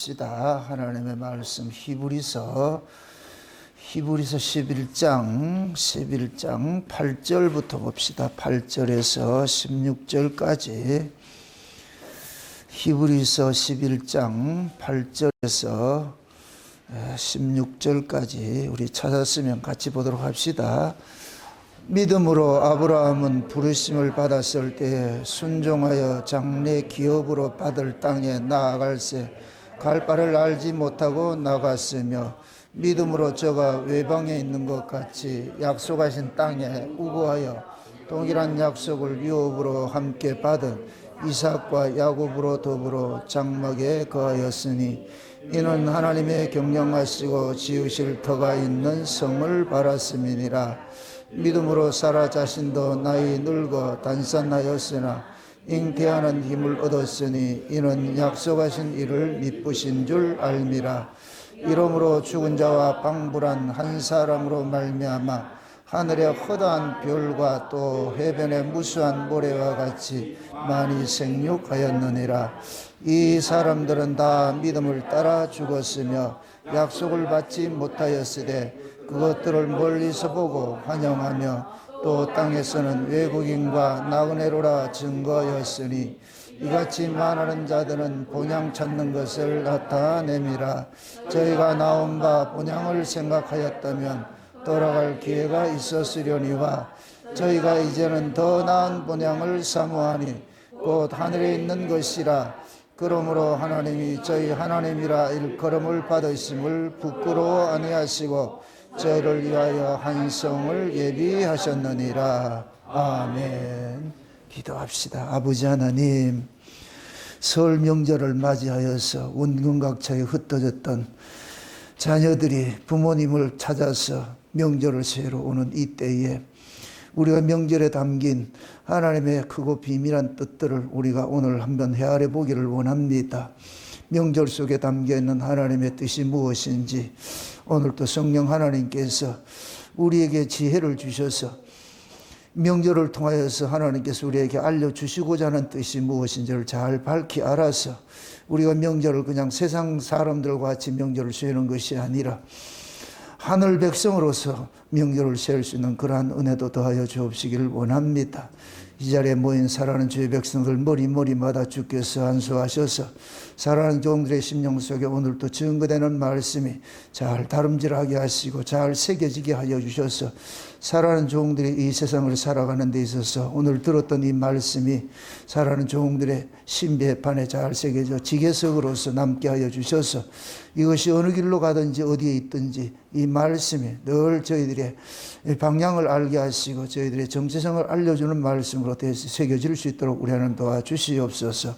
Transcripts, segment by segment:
시다. 하나님의 말씀 히브리서 11장 8절부터 봅시다. 8절에서 16절까지 히브리서 11장 8절에서 16절까지 우리 찾았으면 같이 보도록 합시다. 믿음으로 아브라함은 부르심을 받았을 때에 순종하여 장래 기업으로 받을 땅에 나아갈새 갈 바를 알지 못하고 나갔으며 믿음으로 저가 외방에 있는 것 같이 약속하신 땅에 우거하여 동일한 약속을 유업으로 함께 받은 이삭과 야곱으로 더불어 장막에 거하였으니 이는 하나님의 경영하시고 지으실 터가 있는 성을 바랐음이니라. 믿음으로 사라 자신도 나이 늙어 단산하였으나 잉태하는 힘을 얻었으니 이는 약속하신 이를 미쁘신 줄 알미라. 이러므로 죽은 자와 방불한 한 사람으로 말미암아 하늘의 허다한 별과 또 해변의 무수한 모래와 같이 많이 생육하였느니라. 이 사람들은 다 믿음을 따라 죽었으며 약속을 받지 못하였으되 그것들을 멀리서 보고 환영하며 또 땅에서는 외국인과 나그네로라 증거였으니 이같이 말하는 자들은 본향 찾는 것을 나타내미라. 저희가 나온 바 본향을 생각하였다면 돌아갈 기회가 있었으려니와 저희가 이제는 더 나은 본향을 사모하니 곧 하늘에 있는 것이라. 그러므로 하나님이 저희 하나님이라 일컬음을 받으심을 부끄러워 아니하시고 저희를 위하여 한 성을 예비하셨느니라. 아멘. 기도합시다. 아버지 하나님, 설 명절을 맞이하여서 원근각차에 흩어졌던 자녀들이 부모님을 찾아서 명절을 세러 오는 이때에 우리가 명절에 담긴 하나님의 크고 비밀한 뜻들을 우리가 오늘 한번 헤아려 보기를 원합니다. 명절 속에 담겨있는 하나님의 뜻이 무엇인지 오늘도 성령 하나님께서 우리에게 지혜를 주셔서 명절을 통하여서 하나님께서 우리에게 알려주시고자 하는 뜻이 무엇인지를 잘 밝히 알아서 우리가 명절을 그냥 세상 사람들과 같이 명절을 세우는 것이 아니라 하늘 백성으로서 명절을 세울 수 있는 그러한 은혜도 더하여 주옵시기를 원합니다. 이 자리에 모인 사랑하는 주의 백성들 머리마다 주께서 안수하셔서 사랑하는 종들의 심령 속에 오늘도 증거되는 말씀이 잘 다름질하게 하시고 잘 새겨지게 하여 주셔서 사랑하는 종들이 이 세상을 살아가는 데 있어서 오늘 들었던 이 말씀이 사랑하는 종들의 신비판에 잘 새겨져 지게석으로서 남게 하여 주셔서 이것이 어느 길로 가든지 어디에 있든지 이 말씀이 늘 저희들의 방향을 알게 하시고 저희들의 정체성을 알려주는 말씀으로 새겨질 수 있도록 우리 하나님 도와주시옵소서.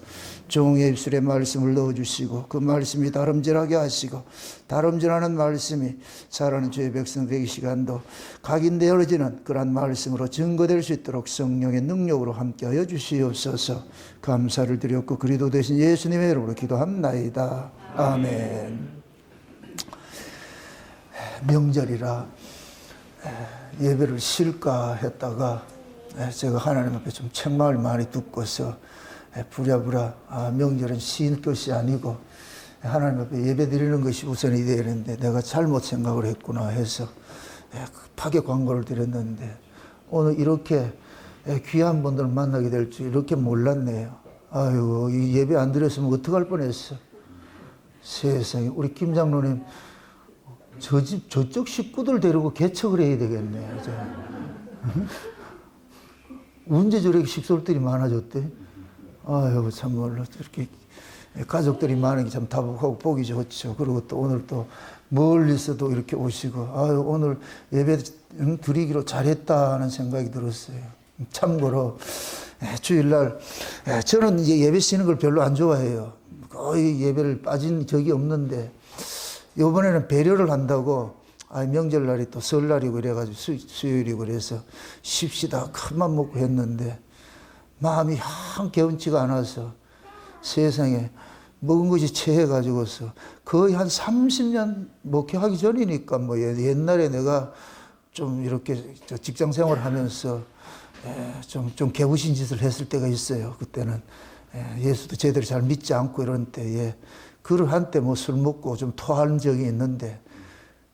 종의 입술에 말씀을 넣어주시고 그 말씀이 다름질하게 하시고 다름질하는 말씀이 살아가는 주의 백성들의 시간도 각인되어지는 그러한 말씀으로 증거될 수 있도록 성령의 능력으로 함께하여 주시옵소서. 감사를 드렸고 그리도 되신 예수님의 이름으로 기도합나이다. 아멘. 명절이라 예배를 쉴까 했다가 제가 하나님 앞에 좀 책망을 많이 듣고서 부랴부랴 명절은 쉴 것이 아니고 하나님 앞에 예배 드리는 것이 우선이 되는데 내가 잘못 생각을 했구나 해서 급하게 광고를 드렸는데 오늘 이렇게 귀한 분들을 만나게 될 줄 이렇게 몰랐네요. 아유, 이 예배 안 드렸으면 어떡할 뻔했어. 세상에 우리 김 장로님 저쪽 식구들 데리고 개척을 해야 되겠네. 언제 저렇게 식솔들이 많아졌대? 아유, 참 몰라. 이렇게 가족들이 많은 게 참 다복하고 보기 좋죠. 그리고 또 오늘 또 멀리서도 이렇게 오시고, 아유, 오늘 예배 드리기로 잘했다는 생각이 들었어요. 참고로 주일날 저는 이제 예배 쉬는 걸 별로 안 좋아해요. 거의 예배를 빠진 적이 없는데 이번에는 배려를 한다고 명절날이 또 설날이고 이래가지고 수요일이고 그래서 쉽시다 큰맘 먹고 했는데 마음이 영 개운치가 않아서 세상에 먹은 것이 체해가지고서 거의 한 30년 목회하기 전이니까 뭐 옛날에 내가 좀 이렇게 직장 생활을 하면서 좀 개부신 짓을 했을 때가 있어요. 그때는 예수도 제대로 잘 믿지 않고 이런 때에 그를 한때 뭐 술 먹고 좀 토한 적이 있는데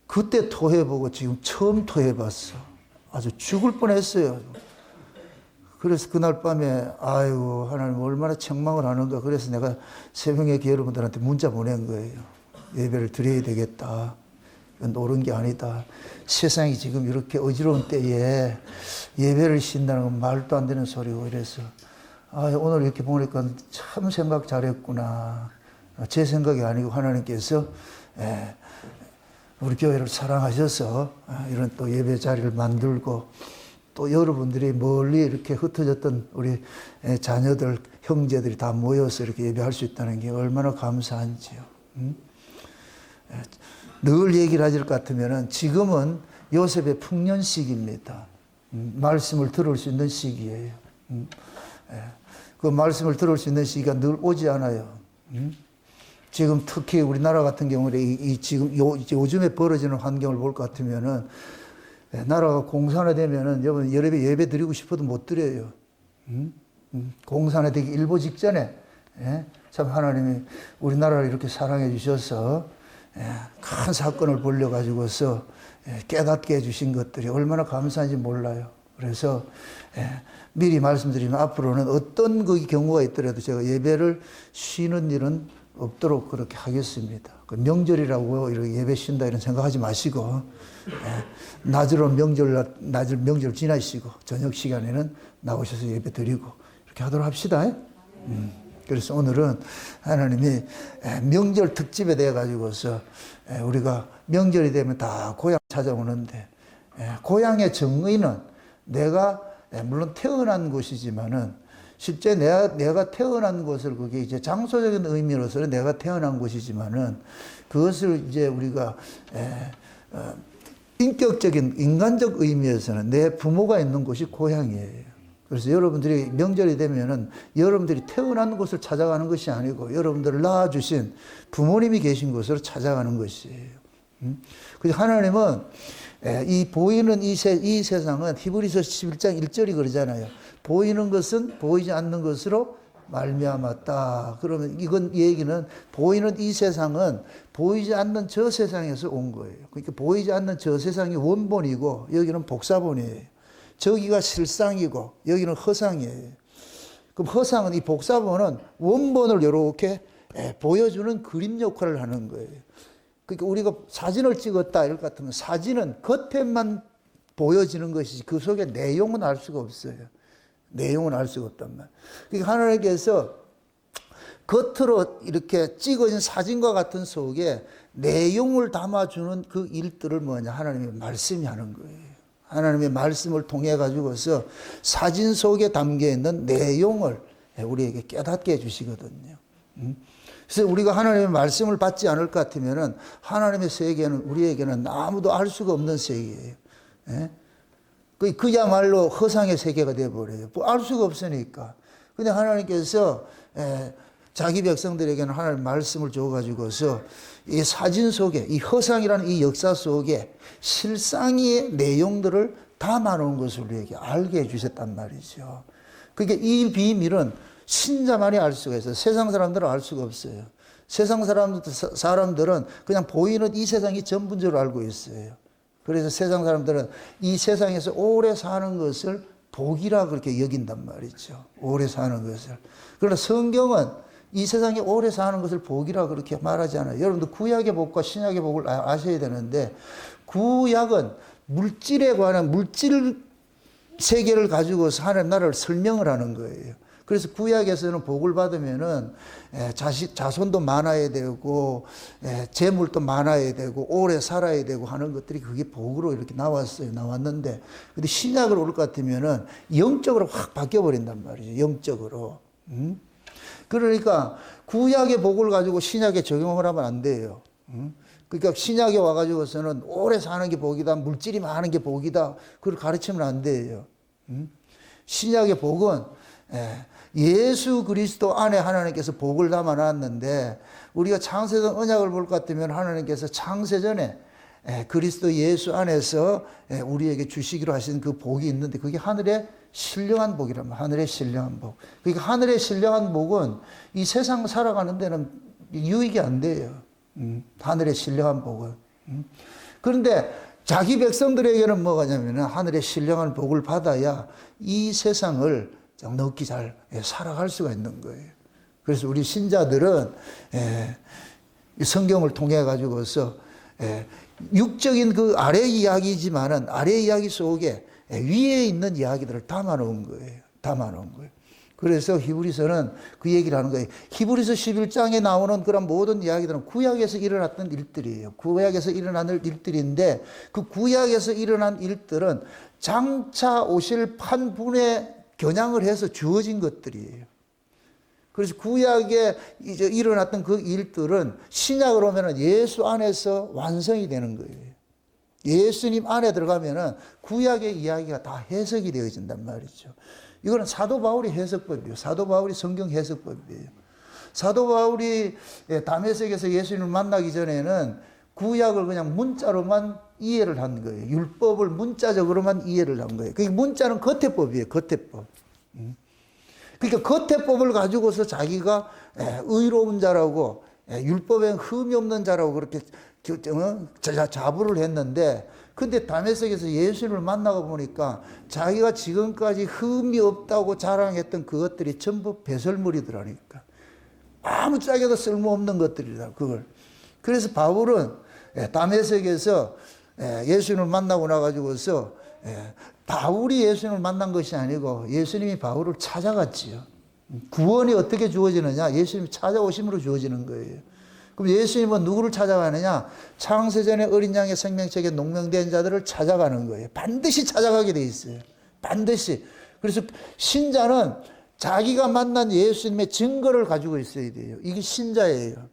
그때 토해보고 지금 처음 토해봤어. 아주 죽을 뻔했어요. 그래서 그날 밤에 아이고 하나님 얼마나 책망을 하는가. 그래서 내가 새벽에 여러분들한테 문자 보낸 거예요. 예배를 드려야 되겠다. 이건 옳은 게 아니다. 세상이 지금 이렇게 어지러운 때에 예배를 쉰다는 건 말도 안 되는 소리고 이래서 오늘 이렇게 보니까 참 생각 잘했구나. 제 생각이 아니고 하나님께서 우리 교회를 사랑하셔서 이런 또 예배 자리를 만들고 또 여러분들이 멀리 이렇게 흩어졌던 우리 자녀들, 형제들이 다 모여서 이렇게 예배할 수 있다는 게 얼마나 감사한지요. 늘 얘기를 하실 것 같으면 지금은 요셉의 풍년 시기입니다. 말씀을 들을 수 있는 시기예요. 그 말씀을 들을 수 있는 시기가 늘 오지 않아요. 지금 특히 우리나라 같은 경우는 지금 요즘에 벌어지는 환경을 볼 것 같으면은 나라가 공산화되면은 여러분 예배 드리고 싶어도 못 드려요. 공산화되기 일보 직전에 참 하나님이 우리나라를 이렇게 사랑해 주셔서 큰 사건을 벌려 가지고서 깨닫게 해주신 것들이 얼마나 감사한지 몰라요. 그래서 미리 말씀드리면 앞으로는 어떤 그 경우가 있더라도 제가 예배를 쉬는 일은 없도록 그렇게 하겠습니다. 명절이라고 이렇게 예배 쉰다 이런 생각하지 마시고 낮으로 명절 지나시고 저녁 시간에는 나오셔서 예배 드리고 이렇게 하도록 합시다. 그래서 오늘은 하나님이 명절 특집에 대해 가지고서 우리가 명절이 되면 다 고향 찾아오는데 고향의 정의는 내가 물론 태어난 곳이지만은 실제 내가 태어난 곳을 그게 이제 장소적인 의미로서는 내가 태어난 곳이지만은 그것을 이제 우리가 인격적인 인간적 의미에서는 내 부모가 있는 곳이 고향이에요. 그래서 여러분들이 명절이 되면은 여러분들이 태어난 곳을 찾아가는 것이 아니고 여러분들을 낳아주신 부모님이 계신 곳으로 찾아가는 것이에요. 그래서 하나님은 이 보이는 이 세상은 히브리서 11장 1절이 그러잖아요. 보이는 것은 보이지 않는 것으로 말미암았다. 그러면 이건 얘기는 보이는 이 세상은 보이지 않는 저 세상에서 온 거예요. 그러니까 보이지 않는 저 세상이 원본이고 여기는 복사본이에요. 저기가 실상이고 여기는 허상이에요. 그럼 허상은 이 복사본은 원본을 이렇게 보여주는 그림 역할을 하는 거예요. 그러니까 우리가 사진을 찍었다 이럴 것 같으면 사진은 겉에만 보여지는 것이지 그 속에 내용은 알 수가 없어요. 내용은 알 수가 없단 말이에요. 그러니까 하나님께서 겉으로 이렇게 찍어진 사진과 같은 속에 내용을 담아주는 그 일들을 뭐냐 하나님의 말씀이 하는 거예요. 하나님의 말씀을 통해 가지고서 사진 속에 담겨 있는 내용을 우리에게 깨닫게 해주시거든요. 그래서 우리가 하나님의 말씀을 받지 않을 것 같으면은 하나님의 세계는 우리에게는 아무도 알 수가 없는 세계예요. 그야말로 허상의 세계가 되어버려요. 알 수가 없으니까. 근데 하나님께서 자기 백성들에게는 하나님의 말씀을 줘가지고서 이 사진 속에, 이 허상이라는 이 역사 속에 실상의 내용들을 담아놓은 것을 우리에게 알게 해주셨단 말이죠. 그러니까 이 비밀은 신자만이 알 수가 있어요. 세상 사람들은 알 수가 없어요. 세상 사람들은 그냥 보이는 이 세상이 전부적으로 알고 있어요. 그래서 세상 사람들은 이 세상에서 오래 사는 것을 복이라 그렇게 여긴단 말이죠. 오래 사는 것을. 그러나 성경은 이 세상에 오래 사는 것을 복이라 그렇게 말하지 않아요. 여러분들 구약의 복과 신약의 복을 아셔야 되는데 구약은 물질에 관한 물질 세계를 가지고서 하나님 나라를 설명을 하는 거예요. 그래서 구약에서는 복을 받으면은 자손도 많아야 되고 재물도 많아야 되고 오래 살아야 되고 하는 것들이 그게 복으로 이렇게 나왔는데 근데 신약으로 올 것 같으면은 영적으로 확 바뀌어 버린단 말이죠. 영적으로. 그러니까 구약의 복을 가지고 신약에 적용을 하면 안 돼요. 그러니까 신약에 와가지고서는 오래 사는 게 복이다, 물질이 많은 게 복이다, 그걸 가르치면 안 돼요. 신약의 복은 예수 그리스도 안에 하나님께서 복을 담아놨는데 우리가 창세전 언약을 볼 것 같으면 하나님께서 창세전에 그리스도 예수 안에서 우리에게 주시기로 하신 그 복이 있는데 그게 하늘의 신령한 복이란 말이에요. 하늘의 신령한 복. 그러니까 하늘의 신령한 복은 이 세상 살아가는 데는 유익이 안 돼요. 하늘의 신령한 복은. 그런데 자기 백성들에게는 뭐가냐면 하늘의 신령한 복을 받아야 이 세상을 넉기 잘 살아갈 수가 있는 거예요. 그래서 우리 신자들은 이 성경을 통해 가지고서 육적인 그 아래 이야기지만은 아래 이야기 속에 위에 있는 이야기들을 담아놓은 거예요. 담아놓은 거예요. 그래서 히브리서는 그 얘기를 하는 거예요. 히브리서 11장에 나오는 그런 모든 이야기들은 구약에서 일어났던 일들이에요. 구약에서 일어나는 일들인데 그 구약에서 일어난 일들은 장차 오실 판분에 겨냥을 해서 주어진 것들이에요. 그래서 구약에 이제 일어났던 그 일들은 신약으로 오면은 예수 안에서 완성이 되는 거예요. 예수님 안에 들어가면은 구약의 이야기가 다 해석이 되어진단 말이죠. 이거는 사도 바울이 해석법이에요. 사도 바울이 성경 해석법이에요. 사도 바울이 다메섹에서 예수님을 만나기 전에는 구약을 그냥 문자로만 이해를 한 거예요. 율법을 문자적으로만 이해를 한 거예요. 그 문자는 겉에법이에요. 겉에법. 그러니까 겉에법을 가지고서 자기가 의로운 자라고 율법에 흠이 없는 자라고 그렇게 자부를 했는데, 근데 다메섹에서 예수님을 만나고 보니까 자기가 지금까지 흠이 없다고 자랑했던 그것들이 전부 배설물이더라니까. 아무짝에도 쓸모없는 것들이다, 그걸. 그래서 바울은 다메섹에서 예수님을 만나고 나가지고서 바울이 예수님을 만난 것이 아니고 예수님이 바울을 찾아갔지요. 구원이 어떻게 주어지느냐? 예수님이 찾아오심으로 주어지는 거예요. 그럼 예수님은 누구를 찾아가느냐? 창세전에 어린 양의 생명책에 농명된 자들을 찾아가는 거예요. 반드시 찾아가게 돼 있어요. 반드시. 그래서 신자는 자기가 만난 예수님의 증거를 가지고 있어야 돼요. 이게 신자예요.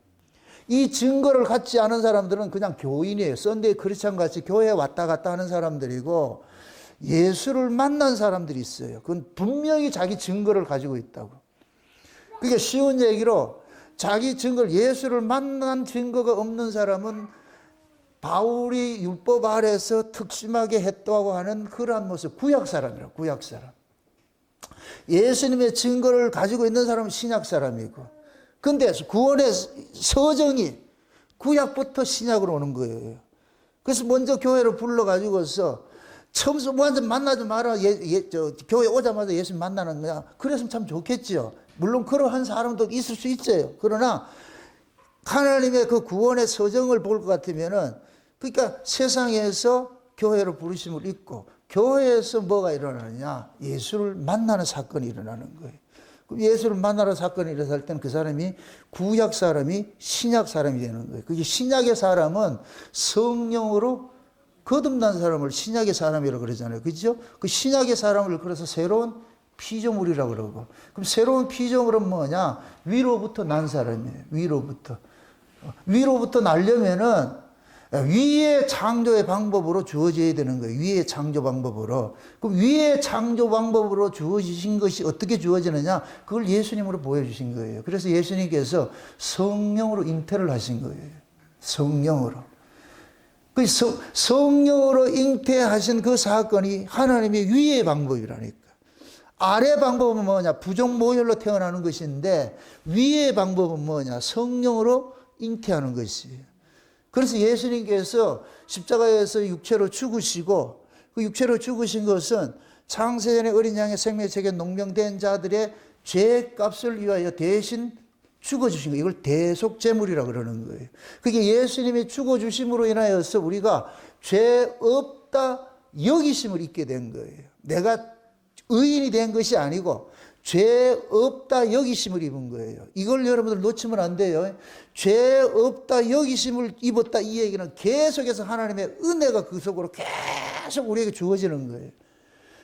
이 증거를 갖지 않은 사람들은 그냥 교인이에요. 썬데이 크리스찬 같이 교회에 왔다 갔다 하는 사람들이고, 예수를 만난 사람들이 있어요. 그건 분명히 자기 증거를 가지고 있다고. 그게 쉬운 얘기로 자기 증거를, 예수를 만난 증거가 없는 사람은 바울이 율법 아래서 특심하게 했다고 하는 그러한 모습, 구약 사람이라고, 구약 사람. 예수님의 증거를 가지고 있는 사람은 신약 사람이고, 근데 구원의 서정이 구약부터 신약으로 오는 거예요. 그래서 먼저 교회로 불러가지고서 처음 완전 만나지 마라. 교회 오자마자 예수님 만나는 거야. 그랬으면 참 좋겠죠. 물론 그러한 사람도 있을 수 있어요. 그러나 하나님의 그 구원의 서정을 볼 것 같으면은, 그러니까 세상에서 교회로 부르심을 입고 교회에서 뭐가 일어나느냐? 예수를 만나는 사건이 일어나는 거예요. 그럼 예수를 만나는 사건이 일어날 때는 그 사람이 구약 사람이 신약 사람이 되는 거예요. 그게 신약의 사람은 성령으로 거듭난 사람을 신약의 사람이라고 그러잖아요. 그죠? 그 신약의 사람을 그래서 새로운 피조물이라고 그러고. 그럼 새로운 피조물은 뭐냐? 위로부터 난 사람이에요. 위로부터. 위로부터 나려면은 위의 창조의 방법으로 주어져야 되는 거예요. 위의 창조 방법으로. 그럼 위의 창조 방법으로 주어지신 것이 어떻게 주어지느냐? 그걸 예수님으로 보여주신 거예요. 그래서 예수님께서 성령으로 잉태를 하신 거예요. 성령으로. 그 성령으로 잉태하신 그 사건이 하나님의 위의 방법이라니까. 아래 방법은 뭐냐? 부족 모혈로 태어나는 것인데 위의 방법은 뭐냐? 성령으로 잉태하는 것이에요. 그래서 예수님께서 십자가에서 육체로 죽으시고, 그 육체로 죽으신 것은 창세전에 어린 양의 생명책에 농명된 자들의 죄값을 위하여 대신 죽어주신 거예요. 이걸 대속제물이라고 그러는 거예요. 그게 예수님이 죽어주심으로 인하여서 우리가 죄 없다 여기심을 잊게 된 거예요. 내가 의인이 된 것이 아니고 죄 없다 여기심을 입은 거예요. 이걸 여러분들 놓치면 안 돼요. 죄 없다 여기심을 입었다, 이 얘기는 계속해서 하나님의 은혜가 그 속으로 계속 우리에게 주어지는 거예요.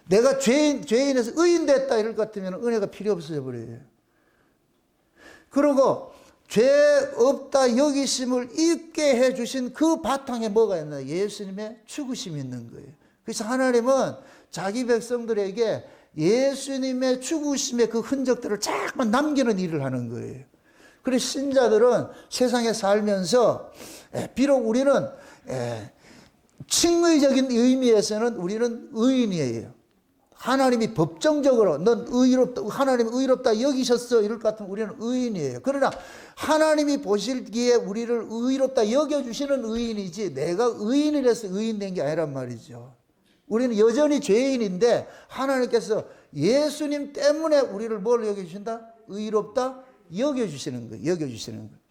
내가 죄인에서 의인 됐다 이럴 것 같으면 은혜가 필요 없어져 버려요. 그리고 죄 없다 여기심을 입게 해주신 그 바탕에 뭐가 있나? 예수님의 죽으심이 있는 거예요. 그래서 하나님은 자기 백성들에게 예수님의 죽으심의 그 흔적들을 자꾸만 남기는 일을 하는 거예요. 그래서 신자들은 세상에 살면서 비록 우리는 칭의적인 의미에서는 우리는 의인이에요. 하나님이 법정적으로 넌 의롭다, 하나님이 의롭다 여기셨어 이럴 것 같으면 우리는 의인이에요. 그러나 하나님이 보시기에 우리를 의롭다 여겨주시는 의인이지 내가 의인이라서 의인된 게 아니란 말이죠. 우리는 여전히 죄인인데 하나님께서 예수님 때문에 우리를 뭘 여겨주신다? 의롭다 여겨주시는 거예요. 여겨주시는 거예요.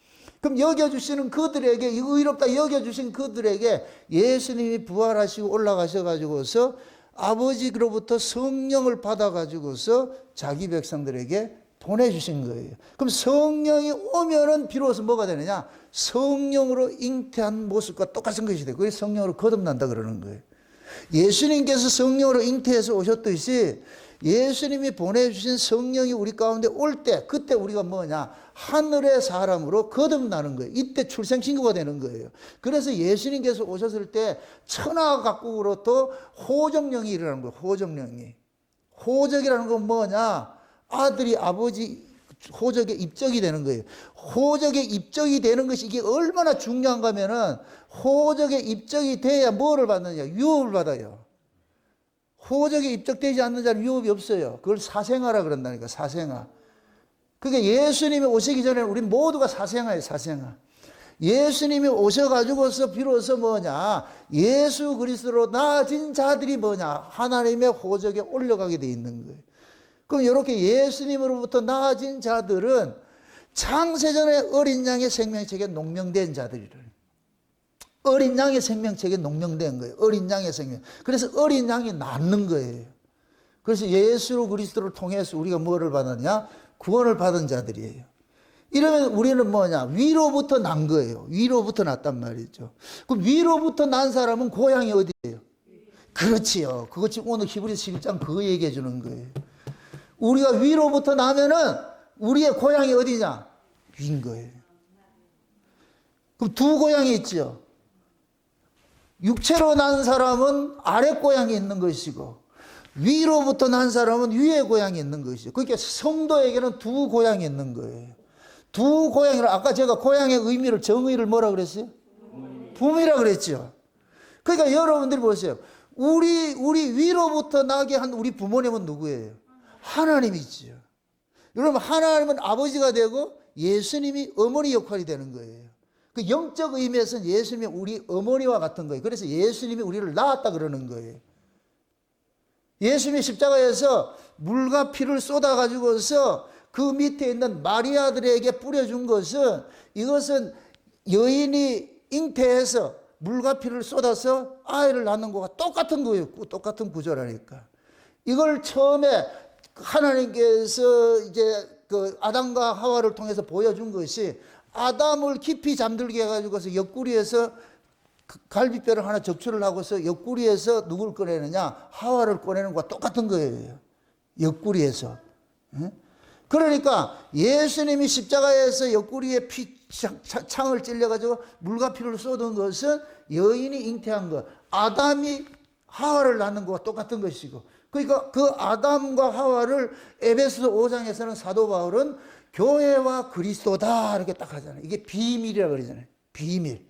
그럼 여겨주시는 그들에게, 의롭다 여겨주신 그들에게 예수님이 부활하시고 올라가셔가지고서 아버지로부터 성령을 받아가지고서 자기 백성들에게 보내주신 거예요. 그럼 성령이 오면은 비로소 뭐가 되느냐? 성령으로 잉태한 모습과 똑같은 것이 돼요. 그게 성령으로 거듭난다 그러는 거예요. 예수님께서 성령으로 잉태해서 오셨듯이 예수님이 보내주신 성령이 우리 가운데 올 때, 그때 우리가 뭐냐? 하늘의 사람으로 거듭나는 거예요. 이때 출생신고가 되는 거예요. 그래서 예수님께서 오셨을 때 천하각국으로부터 호정령이 일어나는 거예요. 호정령이. 호적이라는 건 뭐냐? 아들이 아버지 호적에 입적이 되는 거예요. 호적에 입적이 되는 것이 이게 얼마나 중요한가 하면은 호적에 입적이 돼야 뭐를 받느냐? 유업을 받아요. 호적에 입적되지 않는 자는 유업이 없어요. 그걸 사생아라 그런다니까, 사생아. 그러니까 예수님이 오시기 전에 우리 모두가 사생아예요, 사생아. 예수님이 오셔가지고서 비로소 뭐냐? 예수 그리스도로 나아진 자들이 뭐냐? 하나님의 호적에 올려가게 돼 있는 거예요. 그럼 이렇게 예수님으로부터 나아진 자들은 창세전에 어린 양의 생명책에 농명된 자들이래. 어린 양의 생명책에 농명된 거예요. 어린 양의 생명. 그래서 어린 양이 낳는 거예요. 그래서 예수 그리스도를 통해서 우리가 뭐를 받았냐? 구원을 받은 자들이에요. 이러면 우리는 뭐냐? 위로부터 난 거예요. 위로부터 났단 말이죠. 그럼 위로부터 난 사람은 고향이 어디예요? 그렇지요. 그것 지금 오늘 히브리서 11장 그거 얘기해 주는 거예요. 우리가 위로부터 나면은 우리의 고향이 어디냐? 위인 거예요. 그럼 두 고향이 있죠. 육체로 난 사람은 아래 고향이 있는 것이고 위로부터 난 사람은 위의 고향이 있는 것이죠. 그러니까 성도에게는 두 고향이 있는 거예요. 두 고향이라 아까 제가 고향의 의미를 정의를 뭐라 그랬어요? 부모이라 그랬죠. 그러니까 여러분들이 보세요. 우리 위로부터 나게 한 우리 부모님은 누구예요? 하나님이지요. 여러분 하나님은 아버지가 되고 예수님이 어머니 역할이 되는 거예요. 그 영적 의미에서는 예수님이 우리 어머니와 같은 거예요. 그래서 예수님이 우리를 낳았다 그러는 거예요. 예수님이 십자가에서 물과 피를 쏟아가지고서 그 밑에 있는 마리아들에게 뿌려준 것은 이것은 여인이 잉태해서 물과 피를 쏟아서 아이를 낳는 것과 똑같은 거예요. 똑같은 구조라니까. 이걸 처음에 하나님께서 이제 그 아담과 하와를 통해서 보여준 것이 아담을 깊이 잠들게 해가지고서 옆구리에서 갈비뼈를 하나 적출을 하고서 옆구리에서 누굴 꺼내느냐? 하와를 꺼내는 것과 똑같은 거예요. 옆구리에서. 그러니까 예수님이 십자가에서 옆구리에 창을 찔려가지고 물과 피를 쏟은 것은 여인이 잉태한 것. 아담이 하와를 낳는 것과 똑같은 것이고. 그러니까 그 아담과 하와를 에베소서 5장에서는 사도 바울은 교회와 그리스도다 이렇게 딱 하잖아요. 이게 비밀이라 그러잖아요. 비밀.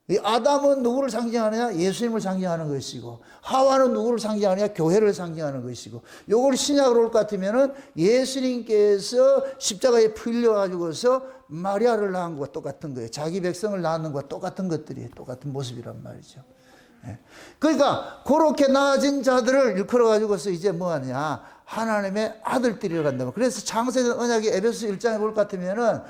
이 아담은 누구를 상징하느냐? 예수님을 상징하는 것이고 하와는 누구를 상징하느냐? 교회를 상징하는 것이고 요걸 신약으로 올 것 같으면은 예수님께서 십자가에 풀려 가지고서 마리아를 낳은 것과 똑같은 거예요. 자기 백성을 낳는 것과 똑같은 것들이 똑같은 모습이란 말이죠. 그러니까 그렇게 나아진 자들을 일컬어 가지고서 이제 뭐 하느냐? 하나님의 아들들이라고 한다면. 그래서 창세전 언약의 에베소서 1장에 볼 것 같으면은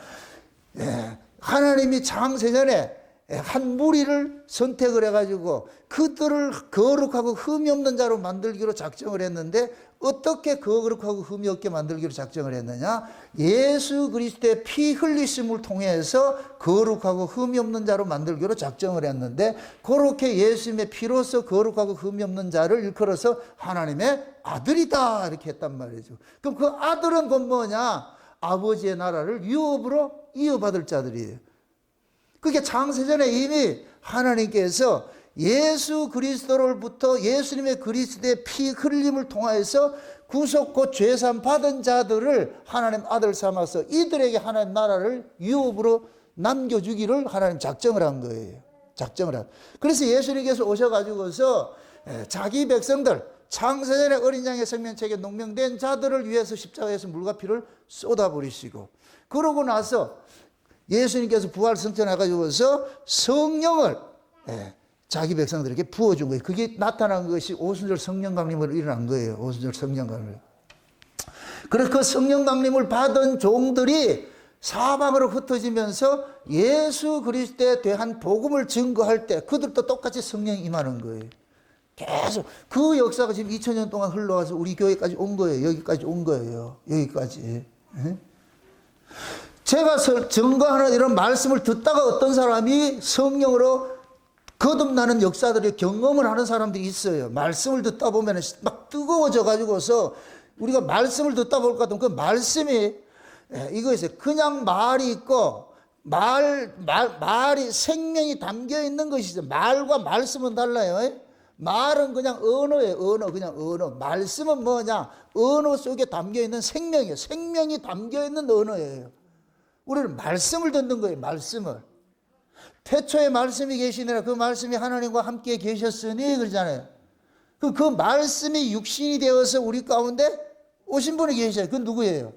하나님이 창세전에 한 무리를 선택을 해가지고 그들을 거룩하고 흠이 없는 자로 만들기로 작정을 했는데 어떻게 거룩하고 흠이 없게 만들기로 작정을 했느냐? 예수 그리스도의 피 흘리심을 통해서 거룩하고 흠이 없는 자로 만들기로 작정을 했는데 그렇게 예수님의 피로서 거룩하고 흠이 없는 자를 일컬어서 하나님의 아들이다 이렇게 했단 말이죠. 그럼 그 아들은 곧 뭐냐? 아버지의 나라를 유업으로 이어받을 자들이에요. 그게 창세전에 이미 하나님께서 예수 그리스도로부터 예수님의 그리스도의 피 흘림을 통하여서 구속 곧 죄산 받은 자들을 하나님 아들 삼아서 이들에게 하나님 나라를 유업으로 남겨주기를 하나님 작정을 한 거예요. 작정을 한. 그래서 예수님께서 오셔가지고서 자기 백성들 창세전에 어린 양의 생명책에 농명된 자들을 위해서 십자가에서 물과 피를 쏟아버리시고, 그러고 나서 예수님께서 부활 승천해가지고서 성령을 자기 백성들에게 부어준 거예요. 그게 나타난 것이 오순절 성령 강림으로 일어난 거예요. 오순절 성령 강림. 그래서 그 성령 강림을 받은 종들이 사방으로 흩어지면서 예수 그리스도에 대한 복음을 증거할 때 그들도 똑같이 성령이 임하는 거예요. 계속 그 역사가 지금 2000년 동안 흘러와서 우리 교회까지 온 거예요. 여기까지 온 거예요. 여기까지. 제가 증거하는 이런 말씀을 듣다가 어떤 사람이 성령으로 거듭나는 역사들이 경험을 하는 사람들이 있어요. 말씀을 듣다 보면 막 뜨거워져 가지고서 우리가 말씀을 듣다 볼 것 같으면 그 말씀이 이거 있어요. 그냥 말이 있고 말이 생명이 담겨 있는 것이죠. 말과 말씀은 달라요. 말은 그냥 언어예요. 언어, 그냥 언어. 말씀은 뭐냐? 언어 속에 담겨 있는 생명이에요. 생명이 담겨 있는 언어예요. 우리는 말씀을 듣는 거예요. 말씀을. 태초에 말씀이 계시니라 그 말씀이 하나님과 함께 계셨으니 그러잖아요. 그 말씀이 육신이 되어서 우리 가운데 오신 분이 계셔요. 그건 누구예요?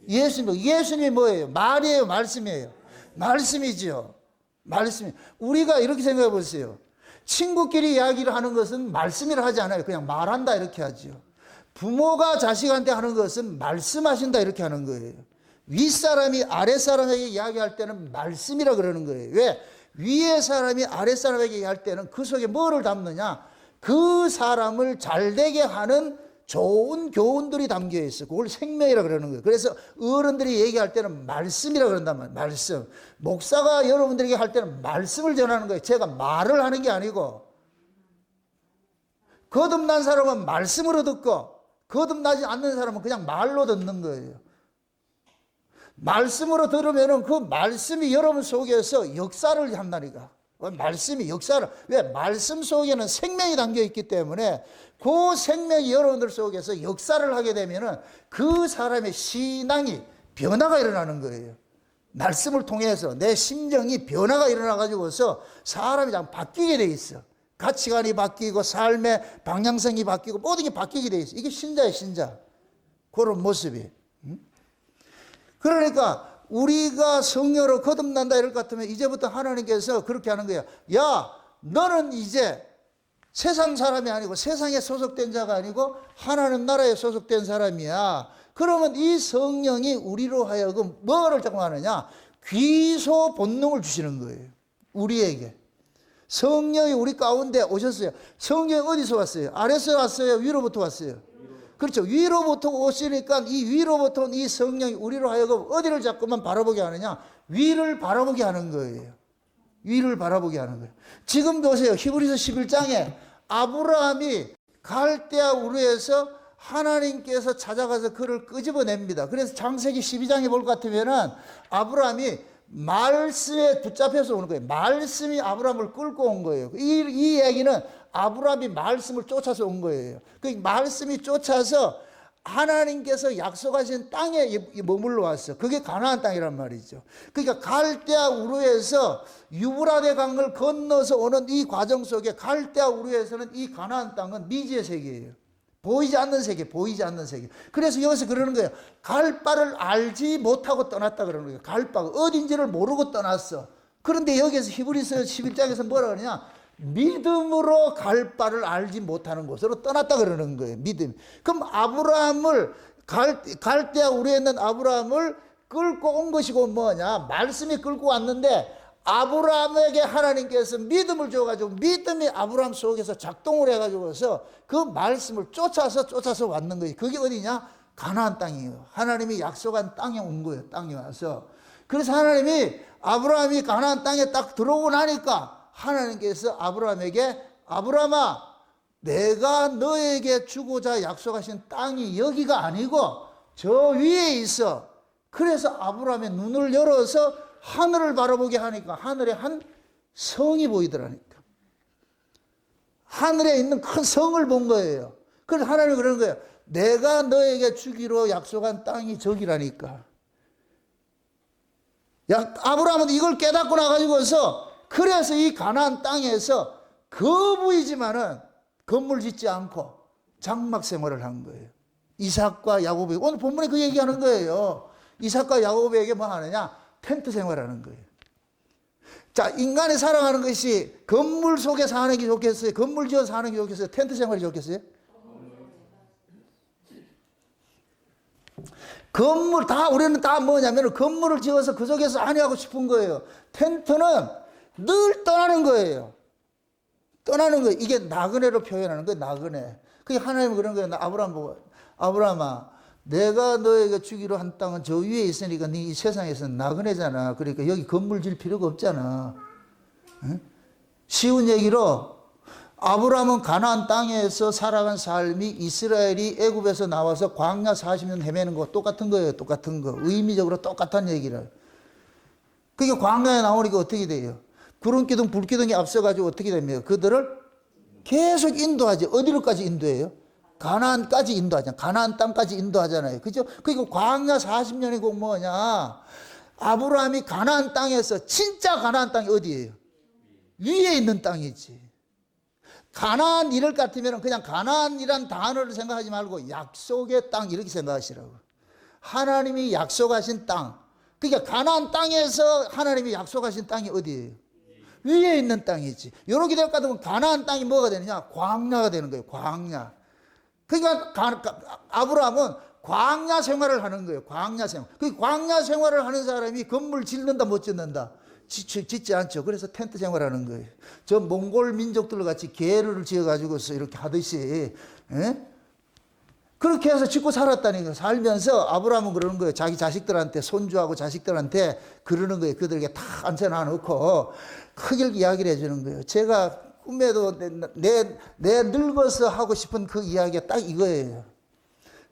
예수님. 예수님이 뭐예요? 말이에요? 말씀이에요? 말씀이죠. 말씀이. 우리가 이렇게 생각해 보세요. 친구끼리 이야기를 하는 것은 말씀이라 하지 않아요. 그냥 말한다 이렇게 하죠. 부모가 자식한테 하는 것은 말씀하신다 이렇게 하는 거예요. 윗사람이 아랫사람에게 이야기할 때는 말씀이라 그러는 거예요. 왜? 위의 사람이 아랫사람에게 이야기할 때는 그 속에 뭐를 담느냐? 그 사람을 잘되게 하는 좋은 교훈들이 담겨 있어. 그걸 생명이라 그러는 거예요. 그래서 어른들이 얘기할 때는 말씀이라 그런단 말이에요. 말씀. 목사가 여러분들에게 할 때는 말씀을 전하는 거예요. 제가 말을 하는 게 아니고. 거듭난 사람은 말씀으로 듣고 거듭나지 않는 사람은 그냥 말로 듣는 거예요. 말씀으로 들으면은 그 말씀이 여러분 속에서 역사를 한다니까. 말씀이 역사를. 왜? 말씀 속에는 생명이 담겨 있기 때문에 그 생명이 여러분들 속에서 역사를 하게 되면은 그 사람의 신앙이 변화가 일어나는 거예요. 말씀을 통해서 내 심정이 변화가 일어나 가지고서 사람이 좀 바뀌게 돼 있어. 가치관이 바뀌고 삶의 방향성이 바뀌고 모든 게 바뀌게 돼 있어. 이게 신자예요, 신자. 그런 모습이. 그러니까 우리가 성령으로 거듭난다 이럴 것 같으면 이제부터 하나님께서 그렇게 하는 거예요. 야, 너는 이제 세상 사람이 아니고 세상에 소속된 자가 아니고 하나님 나라에 소속된 사람이야. 그러면 이 성령이 우리로 하여금 뭐를 작용하느냐? 귀소 본능을 주시는 거예요. 우리에게. 성령이 우리 가운데 오셨어요. 성령이 어디서 왔어요? 아래서 왔어요? 위로부터 왔어요? 그렇죠. 위로부터 오시니까 이 위로부터 온 이 성령이 우리로 하여금 어디를 자꾸만 바라보게 하느냐? 위를 바라보게 하는 거예요. 위를 바라보게 하는 거예요. 지금 보세요. 히브리서 11장에 아브라함이 갈대아 우르에서 하나님께서 찾아가서 그를 끄집어냅니다. 그래서 창세기 12장에 볼 것 같으면은 아브라함이 말씀에 붙잡혀서 오는 거예요. 말씀이 아브라함을 끌고 온 거예요. 이 얘기는 아브라함이 말씀을 쫓아서 온 거예요. 그 말씀이 쫓아서 하나님께서 약속하신 땅에 머물러 왔어. 그게 가나안 땅이란 말이죠. 그러니까 갈대아 우르에서 유브라데 강을 건너서 오는 이 과정 속에 갈대아 우르에서는 이 가나안 땅은 미지의 세계예요. 보이지 않는 세계, 보이지 않는 세계. 그래서 여기서 그러는 거예요. 갈 바를 알지 못하고 떠났다 그러는 거예요. 갈 바가 어딘지를 모르고 떠났어. 그런데 여기서 히브리서 11장에서 뭐라 그러냐? 믿음으로 갈 바를 알지 못하는 곳으로 떠났다 그러는 거예요. 믿음. 그럼 아브라함을 갈대아 우리에 있는 아브라함을 끌고 온 것이고 뭐냐? 말씀이 끌고 왔는데 아브라함에게 하나님께서 믿음을 줘가지고 믿음이 아브라함 속에서 작동을 해가지고서 그 말씀을 쫓아서 왔는 거예요. 그게 어디냐? 가나안 땅이에요. 하나님이 약속한 땅에 온 거예요. 땅에 와서. 그래서 하나님이 아브라함이 가나안 땅에 딱 들어오고 나니까 하나님께서 아브라함에게 아브라함아 내가 너에게 주고자 약속하신 땅이 여기가 아니고 저 위에 있어. 그래서 아브라함의 눈을 열어서 하늘을 바라보게 하니까 하늘에 한 성이 보이더라니까. 하늘에 있는 큰 성을 본 거예요. 그래서 하나님이 그러는 거예요. 내가 너에게 주기로 약속한 땅이 저기라니까. 아브라함은 이걸 깨닫고 나가지고서 그래서 이 가나안 땅에서 거부이지만은 건물 짓지 않고 장막 생활을 한 거예요. 이삭과 야곱에게, 오늘 본문에 그 얘기하는 거예요. 이삭과 야곱에게 뭐 하느냐? 텐트 생활하는 거예요. 자, 인간이 살아가는 것이 건물 속에 사는 게 좋겠어요? 건물 지어 사는 게 좋겠어요? 텐트 생활이 좋겠어요? 건물 다, 우리는 다 뭐냐면 건물을 지어서 그 속에서 안위하고 싶은 거예요. 텐트는 늘 떠나는 거예요. 떠나는 거예요. 이게 나그네로 표현하는 거예요. 나그네. 그게 하나님은 그런 거예요. 아브라함 보고, 아브라함아, 내가 너에게 주기로 한 땅은 저 위에 있으니까 네 이 세상에서는 나그네잖아. 그러니까 여기 건물 질 필요가 없잖아. 응? 쉬운 얘기로 아브라함은 가나안 땅에서 살아간 삶이 이스라엘이 애굽에서 나와서 광야 40년 헤매는 거 똑같은 거예요. 똑같은 거. 의미적으로 똑같은 얘기를. 그게 광야에 나오니까 어떻게 돼요? 구름 기둥, 불 기둥이 앞서가지고 어떻게 됩니까? 그들을 계속 인도하지. 어디로까지 인도해요? 가나안까지 인도하잖아요. 가나안 땅까지 인도하잖아요. 그죠? 그리고 광야 40년이고 뭐냐? 아브라함이 가나안 땅에서, 진짜 가나안 땅이 어디예요? 위에 있는 땅이지. 가나안 이럴 것 같으면 그냥 가나안이란 단어를 생각하지 말고 약속의 땅 이렇게 생각하시라고. 하나님이 약속하신 땅. 그러니까 가나안 땅에서 하나님이 약속하신 땅이 어디예요? 위에 있는 땅이지. 이렇게 될 것 같으면 가나안 땅이 뭐가 되느냐? 광야가 되는 거예요. 광야. 그러니까 아브라함은 광야 생활을 하는 거예요. 광야 생활. 그 광야 생활을 하는 사람이 건물 짓는다 못 짓는다? 짓지 않죠. 그래서 텐트 생활하는 거예요. 저 몽골 민족들 같이 게르를 지어가지고서 이렇게 하듯이, 에? 그렇게 해서 짓고 살았다니까. 살면서 아브라함은 그러는 거예요. 자기 자식들한테, 손주하고 자식들한테 그러는 거예요. 그들에게 다 앉혀놔 놓고 크게 이야기를 해주는 거예요. 제가 꿈에도 내 늙어서 하고 싶은 그 이야기가 딱 이거예요.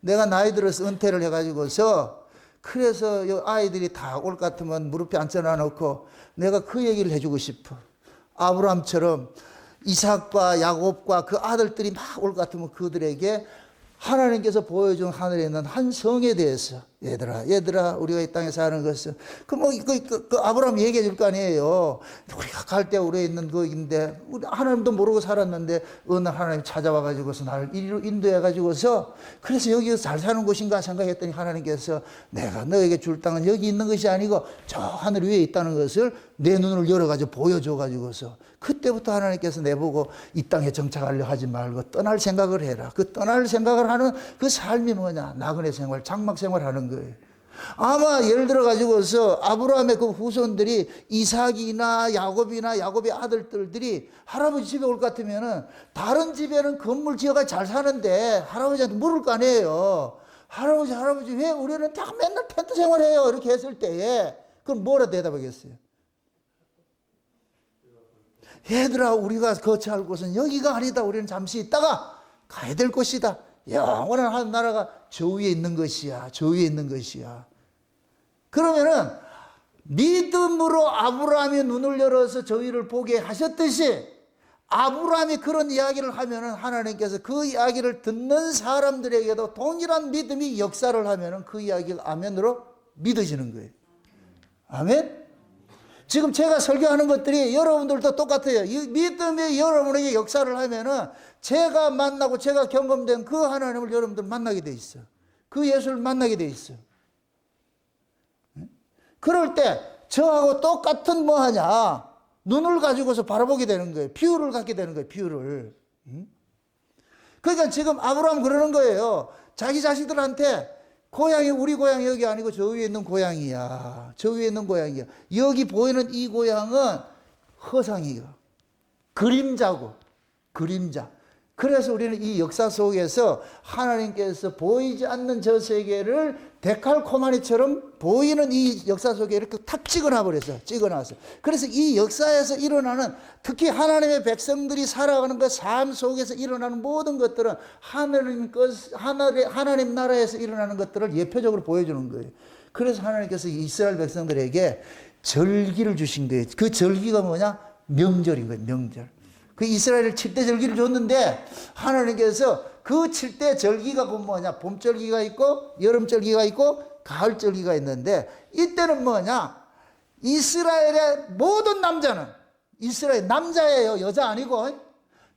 내가 나이 들어서 은퇴를 해가지고서 그래서 아이들이 다 올 것 같으면 무릎에 앉혀놔 놓고 내가 그 얘기를 해주고 싶어. 아브라함처럼 이삭과 야곱과 그 아들들이 막 올 것 같으면 그들에게 하나님께서 보여준 하늘에 있는 한 성에 대해서 얘들아 우리가 이 땅에 사는 것은 그 아브라함 얘기해 줄 거 아니에요. 우리가 갈 때 우리에 있는 거인데 하나님도 모르고 살았는데 어느 날 하나님 찾아와 가지고서 나를 이리로 인도해 가지고서 그래서 여기서 잘 사는 곳인가 생각했더니 하나님께서 내가 너에게 줄 땅은 여기 있는 것이 아니고 저 하늘 위에 있다는 것을 내 눈을 열어 가지고 보여줘 가지고서 그때부터 하나님께서 내보고 이 땅에 정착하려 하지 말고 떠날 생각을 해라. 그 떠날 생각을 하는 그 삶이 뭐냐? 나그네 생활, 장막 생활 하는 거예요. 아마 예를 들어 가지고서 아브라함의 그 후손들이 이삭이나 야곱이나 야곱의 아들들이 할아버지 집에 올 것 같으면은 다른 집에는 건물 지어가 잘 사는데 할아버지한테 물을 거 아니에요. 할아버지 왜 우리는 다 맨날 텐트 생활해요? 이렇게 했을 때에 그럼 뭐라 대답하겠어요? 얘들아 우리가 거처할 곳은 여기가 아니다. 우리는 잠시 있다가 가야 될 곳이다. 영원한 한 나라가 저 위에 있는 것이야. 저 위에 있는 것이야. 그러면은 믿음으로 아브라함이 눈을 열어서 저 위를 보게 하셨듯이 아브라함이 그런 이야기를 하면은 하나님께서 그 이야기를 듣는 사람들에게도 동일한 믿음이 역사를 하면은 그 이야기가 아멘으로 믿어지는 거예요. 아멘? 지금 제가 설교하는 것들이 여러분들도 똑같아요. 이 믿음이 여러분에게 역사를 하면은 제가 만나고 제가 경험된 그 하나님을 여러분들 만나게 돼 있어요. 그 예수를 만나게 돼 있어요. 그럴 때 저하고 똑같은 뭐 하냐? 눈을 가지고서 바라보게 되는 거예요. 비유를 갖게 되는 거예요. 비유를. 그러니까 지금 아브라함 그러는 거예요. 자기 자식들한테 고향이 우리 고향이 여기 아니고 저 위에 있는 고향이야. 저 위에 있는 고향이야. 여기 보이는 이 고향은 허상이요. 그림자고. 그림자. 그래서 우리는 이 역사 속에서 하나님께서 보이지 않는 저 세계를 데칼코마니처럼 보이는 이 역사 속에 이렇게 탁 찍어놔 버렸어요. 찍어놨어요. 그래서 이 역사에서 일어나는 특히 하나님의 백성들이 살아가는 그 삶 속에서 일어나는 모든 것들은 하나님 나라에서 일어나는 것들을 예표적으로 보여주는 거예요. 그래서 하나님께서 이스라엘 백성들에게 절기를 주신 거예요. 그 절기가 뭐냐? 명절인 거예요. 명절. 그 이스라엘을 7대 절기를 줬는데 하나님께서 그 7대 절기가 뭐냐? 봄 절기가 있고 여름 절기가 있고 가을 절기가 있는데 이때는 뭐냐? 이스라엘의 모든 남자는 이스라엘 남자예요. 여자 아니고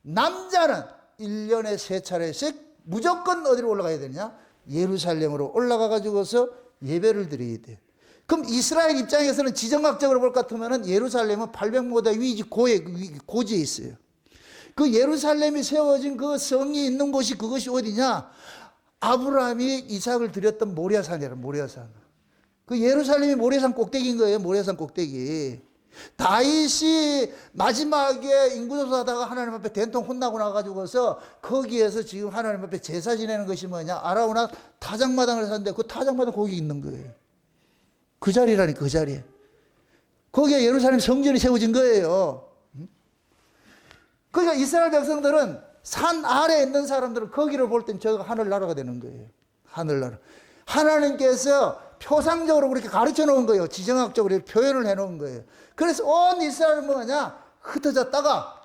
남자는 1년에 3차례씩 무조건 어디로 올라가야 되느냐? 예루살렘으로 올라가 가지고서 예배를 드려야 돼. 그럼 이스라엘 입장에서는 지정학적으로 볼 것 같으면 예루살렘은 800모다 위지 고지에 있어요. 그 예루살렘이 세워진 그 성이 있는 곳이 그것이 어디냐? 아브라함이 이삭을 드렸던 모리아산이라, 모리아산. 그 예루살렘이 모리아산 꼭대기인 거예요. 모리아산 꼭대기. 다윗이 마지막에 인구조사하다가 하나님 앞에 된통 혼나고 나가지고서 거기에서 지금 하나님 앞에 제사 지내는 것이 뭐냐? 아라우나 타작마당을 샀는데 그 타작마당 거기 있는 거예요. 그 자리라니까, 그 자리에. 거기에 예루살렘 성전이 세워진 거예요. 그러니까 이스라엘 백성들은 산 아래에 있는 사람들은 거기를 볼 땐 저가 하늘나라가 되는 거예요. 하늘나라. 하나님께서 표상적으로 그렇게 가르쳐 놓은 거예요. 지정학적으로 표현을 해 놓은 거예요. 그래서 온 이스라엘은 뭐냐? 흩어졌다가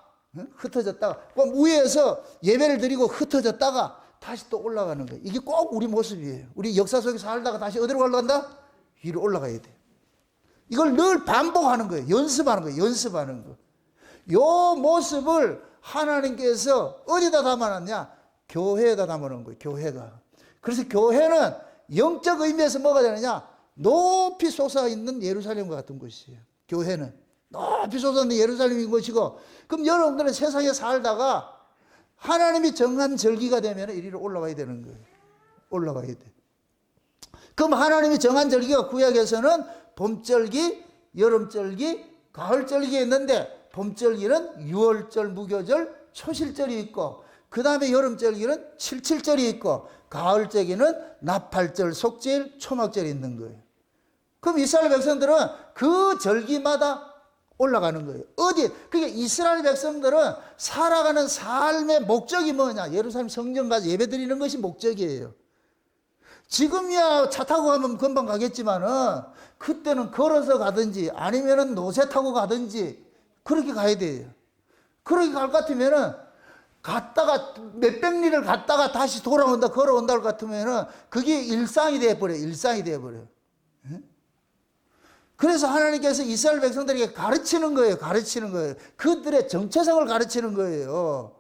위에서 예배를 드리고 흩어졌다가 다시 또 올라가는 거예요. 이게 꼭 우리 모습이에요. 우리 역사 속에 살다가 다시 어디로 올라간다? 위로 올라가야 돼. 이걸 늘 반복하는 거예요. 연습하는 거예요. 연습하는 거. 요 모습을 하나님께서 어디다 담아놨냐? 교회에다 담아놓은 거예요. 교회가. 그래서 교회는 영적 의미에서 뭐가 되느냐? 높이 솟아있는 예루살렘과 같은 곳이에요. 교회는 높이 솟아있는 예루살렘인 것이고, 그럼 여러분들은 세상에 살다가 하나님이 정한 절기가 되면 이리로 올라가야 되는 거예요. 올라가야 돼. 그럼 하나님이 정한 절기가 구약에서는 봄절기, 여름절기, 가을절기가 있는데, 봄절기는 유월절, 무교절, 초실절이 있고, 그 다음에 여름절기는 칠칠절이 있고, 가을절기는 나팔절, 속절, 초막절이 있는 거예요. 그럼 이스라엘 백성들은 그 절기마다 올라가는 거예요. 어디? 그러니까 이스라엘 백성들은 살아가는 삶의 목적이 뭐냐? 예루살렘 성전 가서 예배 드리는 것이 목적이에요. 지금이야 차 타고 가면 금방 가겠지만은 그때는 걸어서 가든지 아니면은 노새 타고 가든지 그렇게 가야 돼요. 그렇게 갈 것 같으면은 갔다가 몇백 리를 갔다가 다시 돌아온다, 걸어온다 할 것 같으면은 그게 일상이 되어버려요. 일상이 되어버려요. 그래서 하나님께서 이스라엘 백성들에게 가르치는 거예요. 가르치는 거예요. 그들의 정체성을 가르치는 거예요.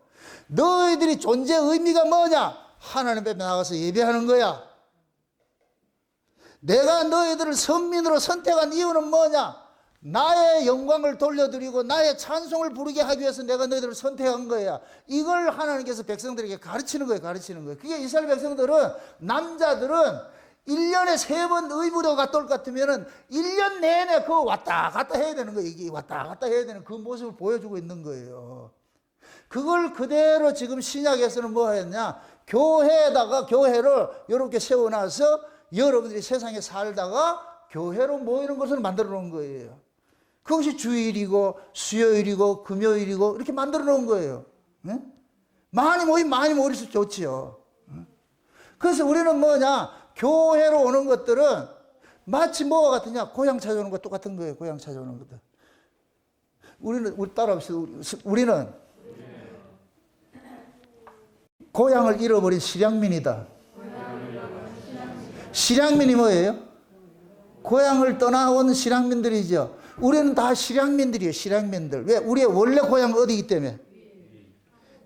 너희들이 존재의 의미가 뭐냐? 하나님 앞에 나가서 예배하는 거야. 내가 너희들을 선민으로 선택한 이유는 뭐냐? 나의 영광을 돌려드리고 나의 찬송을 부르게 하기 위해서 내가 너희들을 선택한 거야. 이걸 하나님께서 백성들에게 가르치는 거예요. 가르치는 거예요. 그게 이스라엘 백성들은, 남자들은 1년에 3번 의무도 갔다 올 것 같으면 1년 내내 그거 왔다 갔다 해야 되는 거예요. 이게 왔다 갔다 해야 되는 그 모습을 보여주고 있는 거예요. 그걸 그대로 지금 신약에서는 뭐 했냐? 교회를 이렇게 세워놔서 여러분들이 세상에 살다가 교회로 모이는 것을 만들어 놓은 거예요. 그것이 주일이고 수요일이고 금요일이고 이렇게 만들어 놓은 거예요. 네? 많이 모일수록 좋지요. 그래서 우리는 뭐냐? 교회로 오는 것들은 마치 뭐가 같으냐? 고향 찾아오는 것 똑같은 거예요. 고향 찾아오는 것들. 우리 따라합시다. 우리는 고향을 잃어버린 실향민이다. 실향민이 뭐예요? 고향을 떠나온 실향민들이죠. 우리는 다 실향민들이에요. 실향민들. 왜? 우리의 원래 고향은 어디이기 때문에?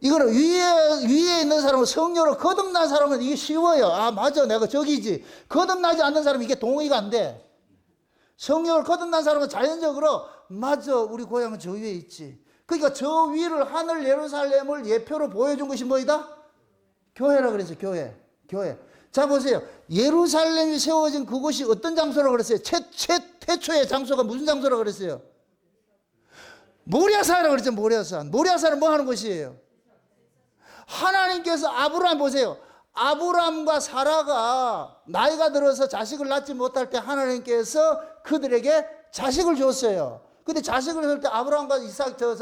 이거는 위에 있는 사람은, 성령으로 거듭난 사람은 이게 쉬워요. 아, 맞아. 내가 저기지. 거듭나지 않는 사람은 이게 동의가 안 돼. 성령으로 거듭난 사람은 자연적으로, 맞아. 우리 고향은 저 위에 있지. 그러니까 저 위를, 하늘 예루살렘을 예표로 보여준 것이 뭐이다? 교회라 그랬어요. 교회. 자, 보세요. 예루살렘이 세워진 그곳이 어떤 장소라고 그랬어요? 태초의 장소가 무슨 장소라고 그랬어요? 모리아산이라고 그랬죠. 모리아산. 모리아산은 뭐 하는 곳이에요? 하나님께서 아브라함 보세요. 아브라함과 사라가 나이가 들어서 자식을 낳지 못할 때 하나님께서 그들에게 자식을 줬어요. 근데 자식을 줄 때 아브라함과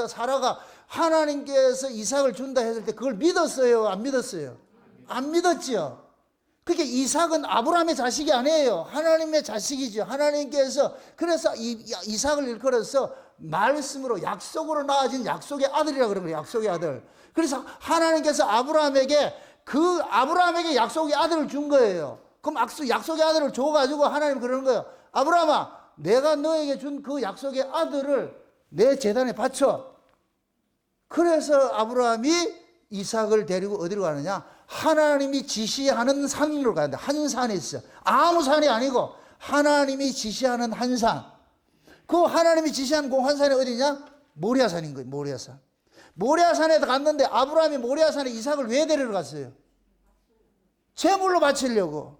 사라가 하나님께서 이삭을 준다 했을 때 그걸 믿었어요? 안 믿었어요? 안 믿었지요. 그러니까 이삭은 아브라함의 자식이 아니에요. 하나님의 자식이죠. 하나님께서 그래서 이삭을 일컬어서 말씀으로, 약속으로 낳아진 약속의 아들이라고 그런 거예요. 약속의 아들. 그래서 하나님께서 아브라함에게 약속의 아들을 준 거예요. 그럼 약속의 아들을 줘가지고 하나님 그러는 거예요. 아브라함아, 내가 너에게 준 그 약속의 아들을 내 제단에 바쳐. 그래서 아브라함이 이삭을 데리고 어디로 가느냐? 하나님이 지시하는 산으로 가야 돼. 한 산이 있어. 아무 산이 아니고 하나님이 지시하는 한 산. 그 하나님이 지시한 그 한 산이 어디냐? 모리아산인 거예요. 모리아산. 모리아산에 갔는데 아브라함이 모리아산에 이삭을 왜 데리러 갔어요? 제물로 바치려고.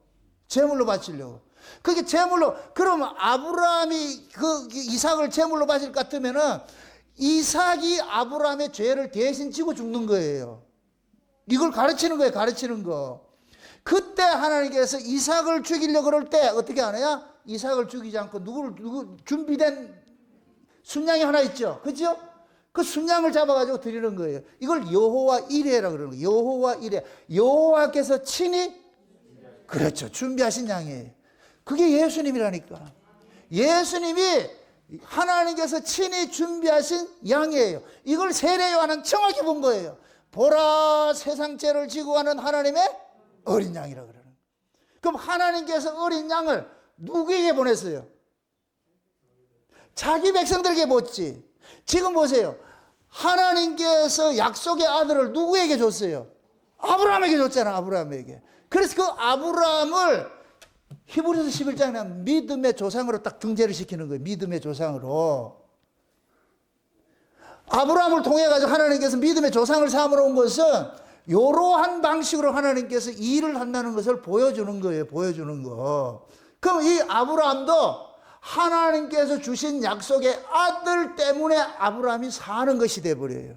제물로 바치려고. 그게 제물로, 그러면 아브라함이 그 이삭을 제물로 바칠 것 같으면은 이삭이 아브라함의 죄를 대신 지고 죽는 거예요. 이걸 가르치는 거예요. 가르치는 거. 그때 하나님께서 이삭을 죽이려고 그럴 때 어떻게 하느냐? 이삭을 죽이지 않고 누구 준비된 순양이 하나 있죠. 그죠? 그 순양을 잡아가지고 드리는 거예요. 이걸 여호와 이레라 그러는 거예요. 여호와 이레. 여호와께서 친히, 그렇죠, 준비하신 양이에요. 그게 예수님이라니까. 예수님이 하나님께서 친히 준비하신 양이에요. 이걸 세례 요한은 정확히 본 거예요. 보라, 세상 죄를 지고 가는 하나님의 어린 양이라 그러는 거예요. 그럼 하나님께서 어린 양을 누구에게 보냈어요? 자기 백성들에게 보냈지. 지금 보세요. 하나님께서 약속의 아들을 누구에게 줬어요? 아브라함에게 줬잖아. 아브라함에게. 그래서 그 아브라함을 히브리서 11장에 믿음의 조상으로 딱 등재를 시키는 거예요. 믿음의 조상으로. 아브라함을 통해 가지고 하나님께서 믿음의 조상을 삼으러 온 것은 이러한 방식으로 하나님께서 일을 한다는 것을 보여주는 거예요. 보여주는 거. 그럼 이 아브라함도 하나님께서 주신 약속의 아들 때문에 아브라함이 사는 것이 돼버려요.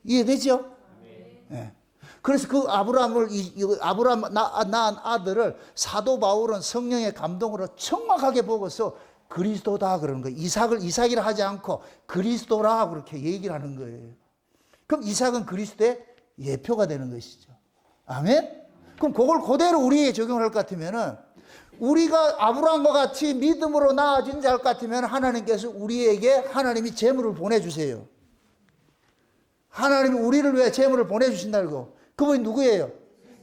이해되죠? 네. 그래서 그 아브라함을, 아브라함 낳은 아들을 사도 바울은 성령의 감동으로 정확하게 보고서 그리스도다 그러는 거예요. 이삭이라 하지 않고 그리스도라 그렇게 얘기를 하는 거예요. 그럼 이삭은 그리스도의 예표가 되는 것이죠. 아멘? 그럼 그걸 그대로 우리에게 적용할 것 같으면은, 우리가 아브라함과 같이 믿음으로 나아진 자일 것 같으면 하나님께서 우리에게 하나님이 재물을 보내주세요. 하나님이 우리를 위해 재물을 보내주신다고. 그분이 누구예요?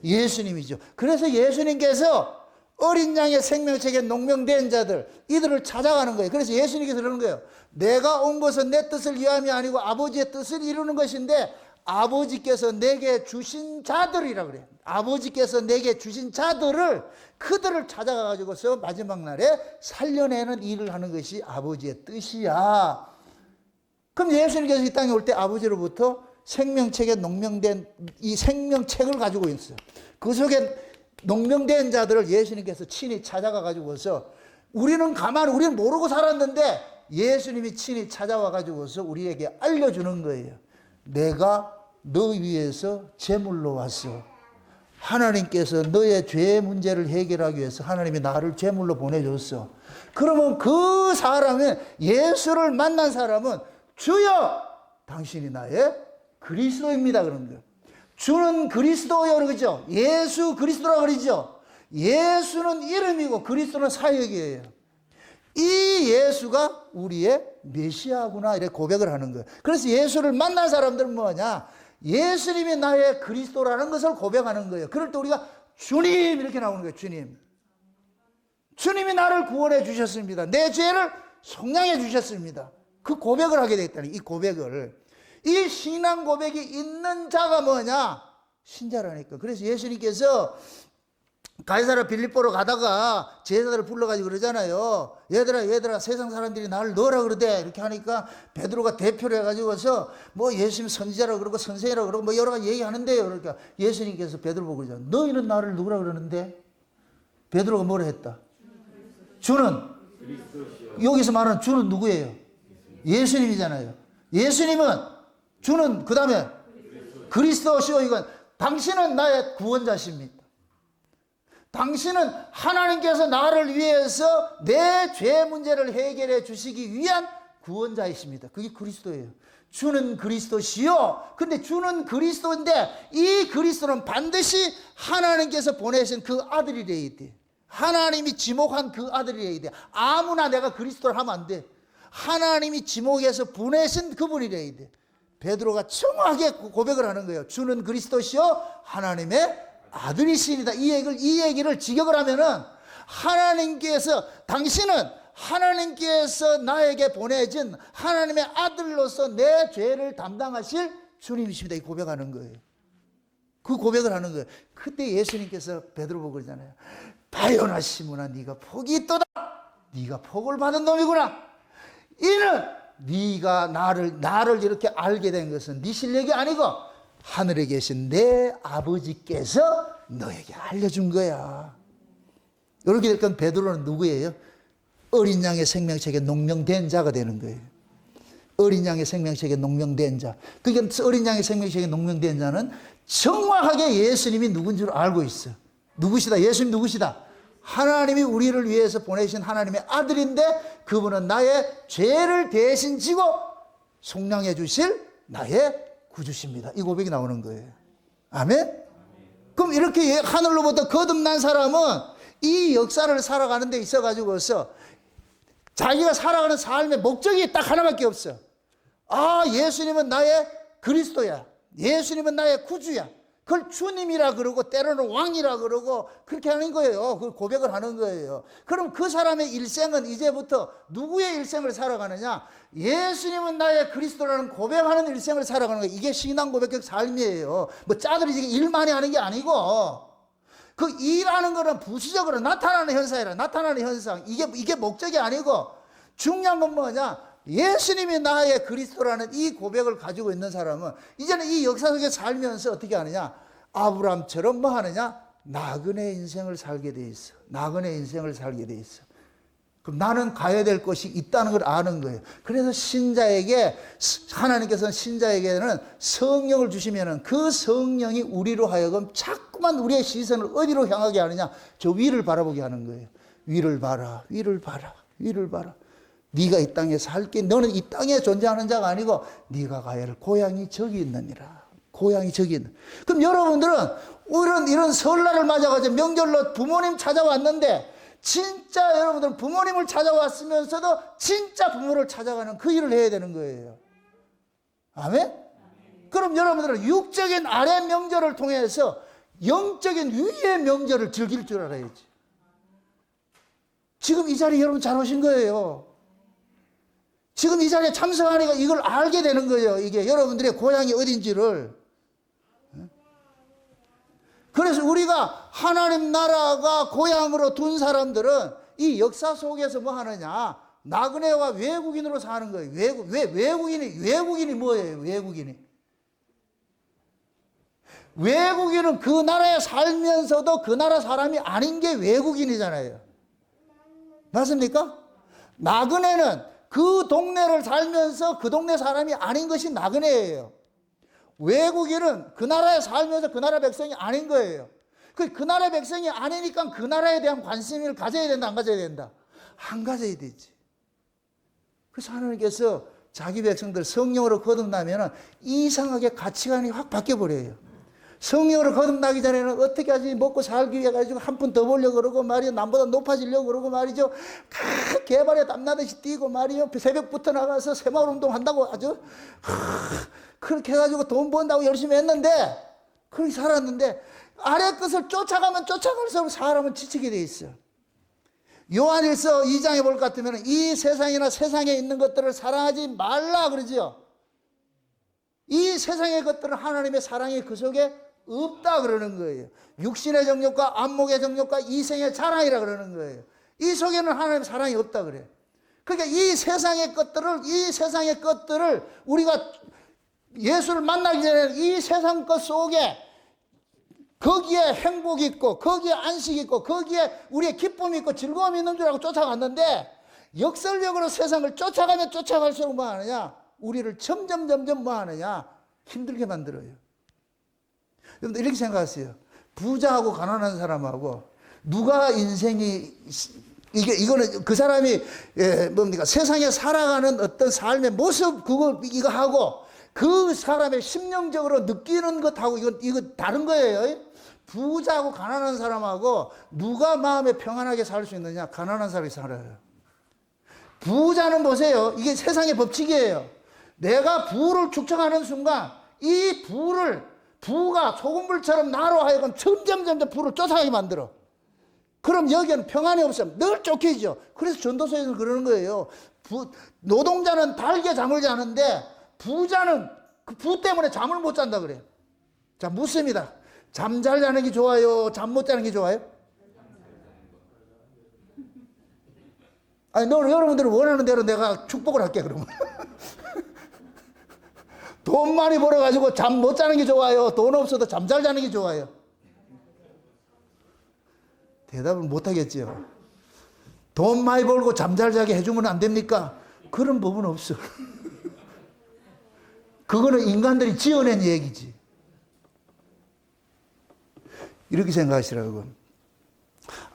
예수님이죠. 그래서 예수님께서 어린 양의 생명책에 농명된 자들, 이들을 찾아가는 거예요. 그래서 예수님께서 그러는 거예요. 내가 온 것은 내 뜻을 위함이 아니고 아버지의 뜻을 이루는 것인데 아버지께서 내게 주신 자들이라 그래요. 아버지께서 내게 주신 자들을, 그들을 찾아가가지고서 마지막 날에 살려내는 일을 하는 것이 아버지의 뜻이야. 그럼 예수님께서 이 땅에 올 때 아버지로부터 생명책에 농명된 이 생명책을 가지고 있어요. 그 속에 농명된 자들을 예수님께서 친히 찾아가가지고서, 우리는 모르고 살았는데 예수님이 친히 찾아와가지고서 우리에게 알려주는 거예요. 내가 너 위해서 제물로 왔어. 하나님께서 너의 죄 문제를 해결하기 위해서 하나님이 나를 제물로 보내줬어. 그러면 그 사람은, 예수를 만난 사람은 주여 당신이 나의 그리스도입니다 그런 거예요. 주는 그리스도요 그러죠. 예수 그리스도라 그러죠. 예수는 이름이고 그리스도는 사역이에요. 이 예수가 우리의 메시아구나 이렇게 고백을 하는 거예요. 그래서 예수를 만난 사람들은 뭐냐? 예수님이 나의 그리스도라는 것을 고백하는 거예요. 그럴 때 우리가 주님 이렇게 나오는 거예요. 주님. 주님이 나를 구원해 주셨습니다. 내 죄를 속량해 주셨습니다. 그 고백을 하게 되겠다니, 이 고백을. 이 신앙 고백이 있는 자가 뭐냐? 신자라니까. 그래서 예수님께서 가이사랴 빌립보로 가다가 제자들을 불러가지고 그러잖아요. 얘들아 세상 사람들이 나를 너라 그러대. 이렇게 하니까 베드로가 대표를 해가지고서 뭐 예수님 선지자라고 그러고 선생이라고 그러고 뭐 여러 가지 얘기하는데요. 그러니까 예수님께서 베드로 보고 그러잖아요. 너희는 나를 누구라 그러는데? 베드로가 뭐라 했다? 주는, 여기서 말하는 주는 누구예요? 예수님이잖아요. 예수님은, 주는 그 다음에 그리스도시요. 이건 당신은 나의 구원자십니다. 당신은 하나님께서 나를 위해서 내 죄 문제를 해결해 주시기 위한 구원자이십니다. 그게 그리스도예요. 주는 그리스도시요. 근데 주는 그리스도인데 이 그리스도는 반드시 하나님께서 보내신 그 아들이래야 돼. 하나님이 지목한 그 아들이래야 돼. 아무나 내가 그리스도를 하면 안 돼. 하나님이 지목해서 보내신 그분이래야 돼. 베드로가 정확하게 고백을 하는 거예요. 주는 그리스도시요 하나님의 아들이시니다. 이 얘기를 직역을 하면은, 당신은 하나님께서 나에게 보내진 하나님의 아들로서 내 죄를 담당하실 주님이십니다. 이 고백하는 거예요. 그 고백을 하는 거예요. 그때 예수님께서 베드로 보고 그러잖아요. 바요나 시몬아, 네가 복이 있도다. 네가 복을 받은 놈이구나. 이는 네가 나를 이렇게 알게 된 것은 네 실력이 아니고 하늘에 계신 내 아버지께서 너에게 알려준 거야. 이렇게 될 건 베드로는 누구예요? 어린 양의 생명책에 농명된 자가 되는 거예요. 어린 양의 생명책에 농명된 자. 그러니까 어린 양의 생명책에 농명된 자는 정확하게 예수님이 누군 줄 알고 있어. 누구시다? 예수님 누구시다? 하나님이 우리를 위해서 보내신 하나님의 아들인데 그분은 나의 죄를 대신 지고 속량해 주실 나의 구주십니다. 이 고백이 나오는 거예요. 아멘? 그럼 이렇게 하늘로부터 거듭난 사람은 이 역사를 살아가는 데 있어가지고서 자기가 살아가는 삶의 목적이 딱 하나밖에 없어. 아, 예수님은 나의 그리스도야. 예수님은 나의 구주야. 그걸 주님이라 그러고 때로는 왕이라 그러고 그렇게 하는 거예요. 그 고백을 하는 거예요. 그럼 그 사람의 일생은 이제부터 누구의 일생을 살아가느냐? 예수님은 나의 그리스도라는 고백하는 일생을 살아가는 거예요. 이게 신앙 고백적 삶이에요. 뭐 짜들이 일만이 하는 게 아니고 그 일하는 거는 부수적으로 나타나는 현상이라 나타나는 현상. 이게 목적이 아니고 중요한 건 뭐냐? 예수님이 나의 그리스도라는 이 고백을 가지고 있는 사람은 이제는 이 역사 속에 살면서 어떻게 하느냐? 아브라함처럼 뭐 하느냐? 나그네 인생을 살게 돼 있어. 나그네 인생을 살게 돼 있어. 그럼 나는 가야 될 것이 있다는 걸 아는 거예요. 그래서 신자에게 하나님께서는 신자에게는 성령을 주시면은 그 성령이 우리로 하여금 자꾸만 우리의 시선을 어디로 향하게 하느냐? 저 위를 바라보게 하는 거예요. 위를 봐라, 위를 봐라, 위를 봐라. 네가 이 땅에 살게. 너는 이 땅에 존재하는 자가 아니고 네가 가야 할 고향이 저기 있느니라. 고향이 저기 있는. 그럼 여러분들은 이런 설날을 맞아가지고 명절로 부모님 찾아왔는데 진짜 여러분들은 부모님을 찾아왔으면서도 진짜 부모를 찾아가는 그 일을 해야 되는 거예요. 아멘? 그럼 여러분들은 육적인 아래 명절을 통해서 영적인 위의 명절을 즐길 줄 알아야지. 지금 이 자리에 여러분 잘 오신 거예요. 지금 이 자리에 참석하니까 이걸 알게 되는 거예요. 이게 여러분들의 고향이 어딘지를. 그래서 우리가 하나님 나라가 고향으로 둔 사람들은 이 역사 속에서 뭐 하느냐? 나그네와 외국인으로 사는 거예요. 외국인이 뭐예요? 외국인은 그 나라에 살면서도 그 나라 사람이 아닌 게 외국인이잖아요. 맞습니까? 나그네는 그 동네를 살면서 그 동네 사람이 아닌 것이 나그네예요. 외국인은 그 나라에 살면서 그 나라 백성이 아닌 거예요. 그 나라 백성이 아니니까 그 나라에 대한 관심을 가져야 된다, 안 가져야 된다? 안 가져야 되지. 그래서 하나님께서 자기 백성들 성령으로 거듭나면 이상하게 가치관이 확 바뀌어버려요. 성령으로 거듭나기 전에는 어떻게 하지 먹고 살기 위해 가지고 한 푼 더 벌려고 그러고 말이요. 남보다 높아지려고 그러고 말이죠. 개발에 땀나듯이 뛰고 말이요. 새벽부터 나가서 새마을 운동 한다고 아주 그렇게 해가지고 돈 번다고 열심히 했는데 그렇게 살았는데 아래 것을 쫓아가면 쫓아갈수록 사람은 지치게 돼 있어. 요한일서 2장에 볼 것 같으면 이 세상이나 세상에 있는 것들을 사랑하지 말라 그러지요. 이 세상의 것들은 하나님의 사랑이 그 속에 없다 그러는 거예요. 육신의 정욕과 안목의 정욕과 이생의 자랑이라 그러는 거예요. 이 속에는 하나님의 사랑이 없다 그래. 그러니까 이 세상의 것들을 우리가 예수를 만나기 전에 이 세상 것 속에 거기에 행복이 있고 거기에 안식이 있고 거기에 우리의 기쁨이 있고 즐거움이 있는 줄 알고 쫓아갔는데 역설적으로 세상을 쫓아가면 쫓아갈수록 뭐 하느냐? 우리를 점점 뭐 하느냐? 힘들게 만들어요. 여러분들 이렇게 생각하세요. 부자하고 가난한 사람하고 누가 인생이 이거는 그 사람이 뭡니까? 세상에 살아가는 어떤 삶의 모습 이거 하고 그 사람의 심령적으로 느끼는 것하고 이거 다른 거예요. 부자하고 가난한 사람하고 누가 마음에 평안하게 살 수 있느냐? 가난한 사람이 살아요. 부자는 보세요. 이게 세상의 법칙이에요. 내가 부를 축적하는 순간 이 부가 소금물처럼 나로 하여금 점점 부를 쫓아가게 만들어. 그럼 여기는 평안이 없으면 늘 쫓기죠. 그래서 전도서에서는 그러는 거예요. 노동자는 달게 잠을 자는데 부자는 그 부 때문에 잠을 못 잔다 그래요. 자, 묻습니다. 잠 잘 자는 게 좋아요? 잠 못 자는 게 좋아요? 아니, 여러분들이 원하는 대로 내가 축복을 할게, 그러면. 돈 많이 벌어가지고 잠 못 자는 게 좋아요? 돈 없어도 잠 잘 자는 게 좋아요? 대답을 못 하겠지요. 돈 많이 벌고 잠 잘 자게 해주면 안 됩니까? 그런 법은 없어. 그거는 인간들이 지어낸 얘기지. 이렇게 생각하시라고.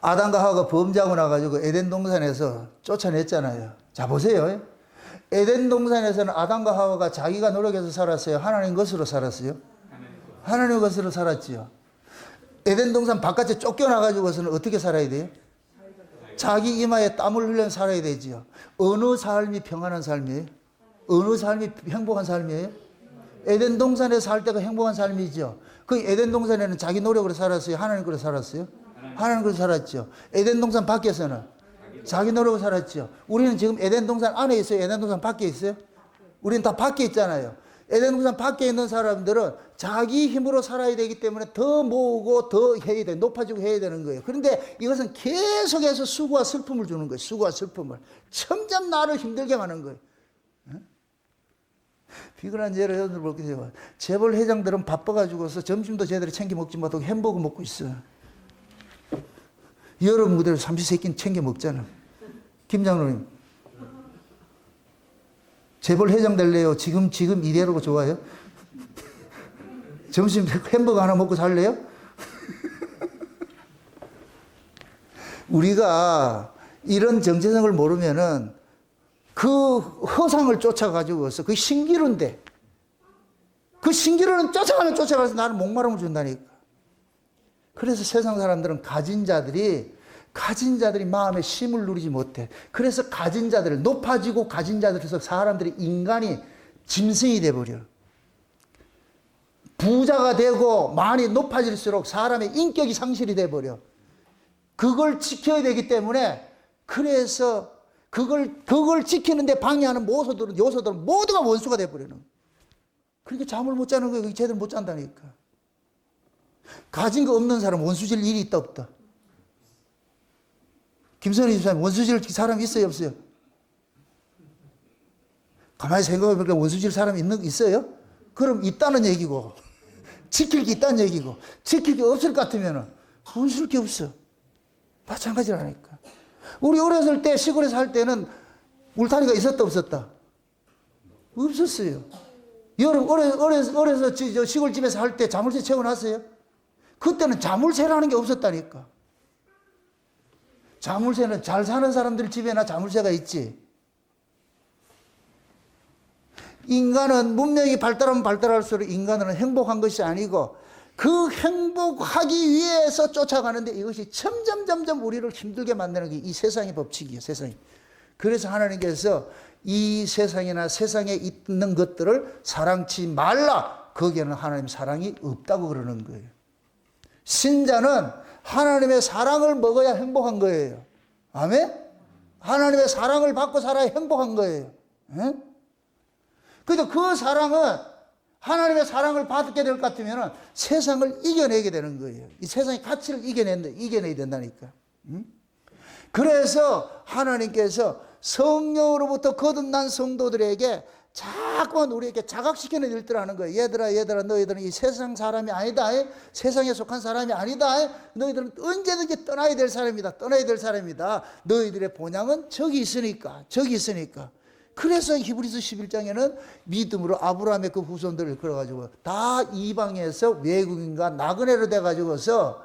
아담과 하와가 범죄하고 나가지고 에덴 동산에서 쫓아냈잖아요. 자, 보세요. 에덴 동산에서는 아담과 하와가 자기가 노력해서 살았어요? 하나님 것으로 살았어요? 하나님 것으로 살았지요. 에덴 동산 바깥에 쫓겨나가지고서는 어떻게 살아야 돼요? 자기 이마에 땀을 흘려 살아야 되지요. 어느 삶이 평안한 삶이에요? 어느 삶이 행복한 삶이에요? 에덴 동산에 살 때가 행복한 삶이죠. 그 에덴 동산에는 자기 노력으로 살았어요? 하나님 거로 살았어요? 하나님 거로 살았죠. 에덴 동산 밖에서는 자기 노력으로 살았죠. 우리는 지금 에덴 동산 안에 있어요? 에덴 동산 밖에 있어요? 우리는 다 밖에 있잖아요. 에덴 동산 밖에 있는 사람들은 자기 힘으로 살아야 되기 때문에 더 모으고 더 해야 돼. 높아지고 해야 되는 거예요. 그런데 이것은 계속해서 수고와 슬픔을 주는 거예요. 수고와 슬픔을. 점점 나를 힘들게 하는 거예요. 비근한 예를 여러분들 볼게요. 재벌 회장들은 바빠가지고서 점심도 제대로 챙겨 먹지 못하고 햄버거 먹고 있어. 여러분 그대로 삼시세끼는 챙겨 먹잖아. 김장로님. 재벌 회장 될래요? 지금 이대로가 좋아요? 점심 햄버거 하나 먹고 살래요? 우리가 이런 정체성을 모르면은 그 허상을 쫓아가지고서 그 신기루인데 그 신기루는 쫓아가서 나는 목마름을 준다니까. 그래서 세상 사람들은 가진 자들이 마음에 쉼을 누리지 못해. 그래서 가진 자들, 높아지고 가진 자들에서 사람들이 인간이 짐승이 돼버려. 부자가 되고 많이 높아질수록 사람의 인격이 상실이 돼버려. 그걸 지켜야 되기 때문에 그래서 그걸 지키는데 방해하는 요소들은 모두가 원수가 돼버리는 거예요. 그러니까 잠을 못 자는 거예요. 제대로 못 잔다니까. 가진 거 없는 사람 원수질 일이 있다 없다? 김선희 집사님 원수질 사람 있어요 없어요? 가만히 생각해보니까 원수질 사람 있어요? 그럼 있다는 얘기고 지킬 게 있다는 얘기고 지킬 게 없을 것 같으면 원수일 게 없어. 마찬가지라니까. 우리 어렸을 때 시골에 살 때는 울타리가 있었다 없었다? 없었어요. 여러분 어려서 시골집에서 살 때 자물쇠 채워놨어요? 그때는 자물쇠라는 게 없었다니까. 자물쇠는 잘 사는 사람들 집에나 자물쇠가 있지. 인간은 문명이 발달하면 발달할수록 인간은 행복한 것이 아니고 그 행복하기 위해서 쫓아가는데 이것이 점점 우리를 힘들게 만드는 게 이 세상의 법칙이에요. 세상이. 그래서 하나님께서 이 세상이나 세상에 있는 것들을 사랑치 말라. 거기에는 하나님 사랑이 없다고 그러는 거예요. 신자는 하나님의 사랑을 먹어야 행복한 거예요. 아멘? 하나님의 사랑을 받고 살아야 행복한 거예요. 그래서 그 사랑은 하나님의 사랑을 받게 될 것 같으면 세상을 이겨내게 되는 거예요. 이 세상의 가치를 이겨내야 된다니까. 그래서 하나님께서 성령으로부터 거듭난 성도들에게 자꾸만 우리에게 자각시키는 일들을 하는 거예요. 얘들아 너희들은 이 세상 사람이 아니다. 세상에 속한 사람이 아니다. 너희들은 언제든지 떠나야 될 사람이다. 너희들의 본향은 저기 있으니까. 그래서 히브리서 11장에는 믿음으로 아브라함의 그 후손들을 걸어가지고 다 이방에서 외국인과 나그네로 돼가지고서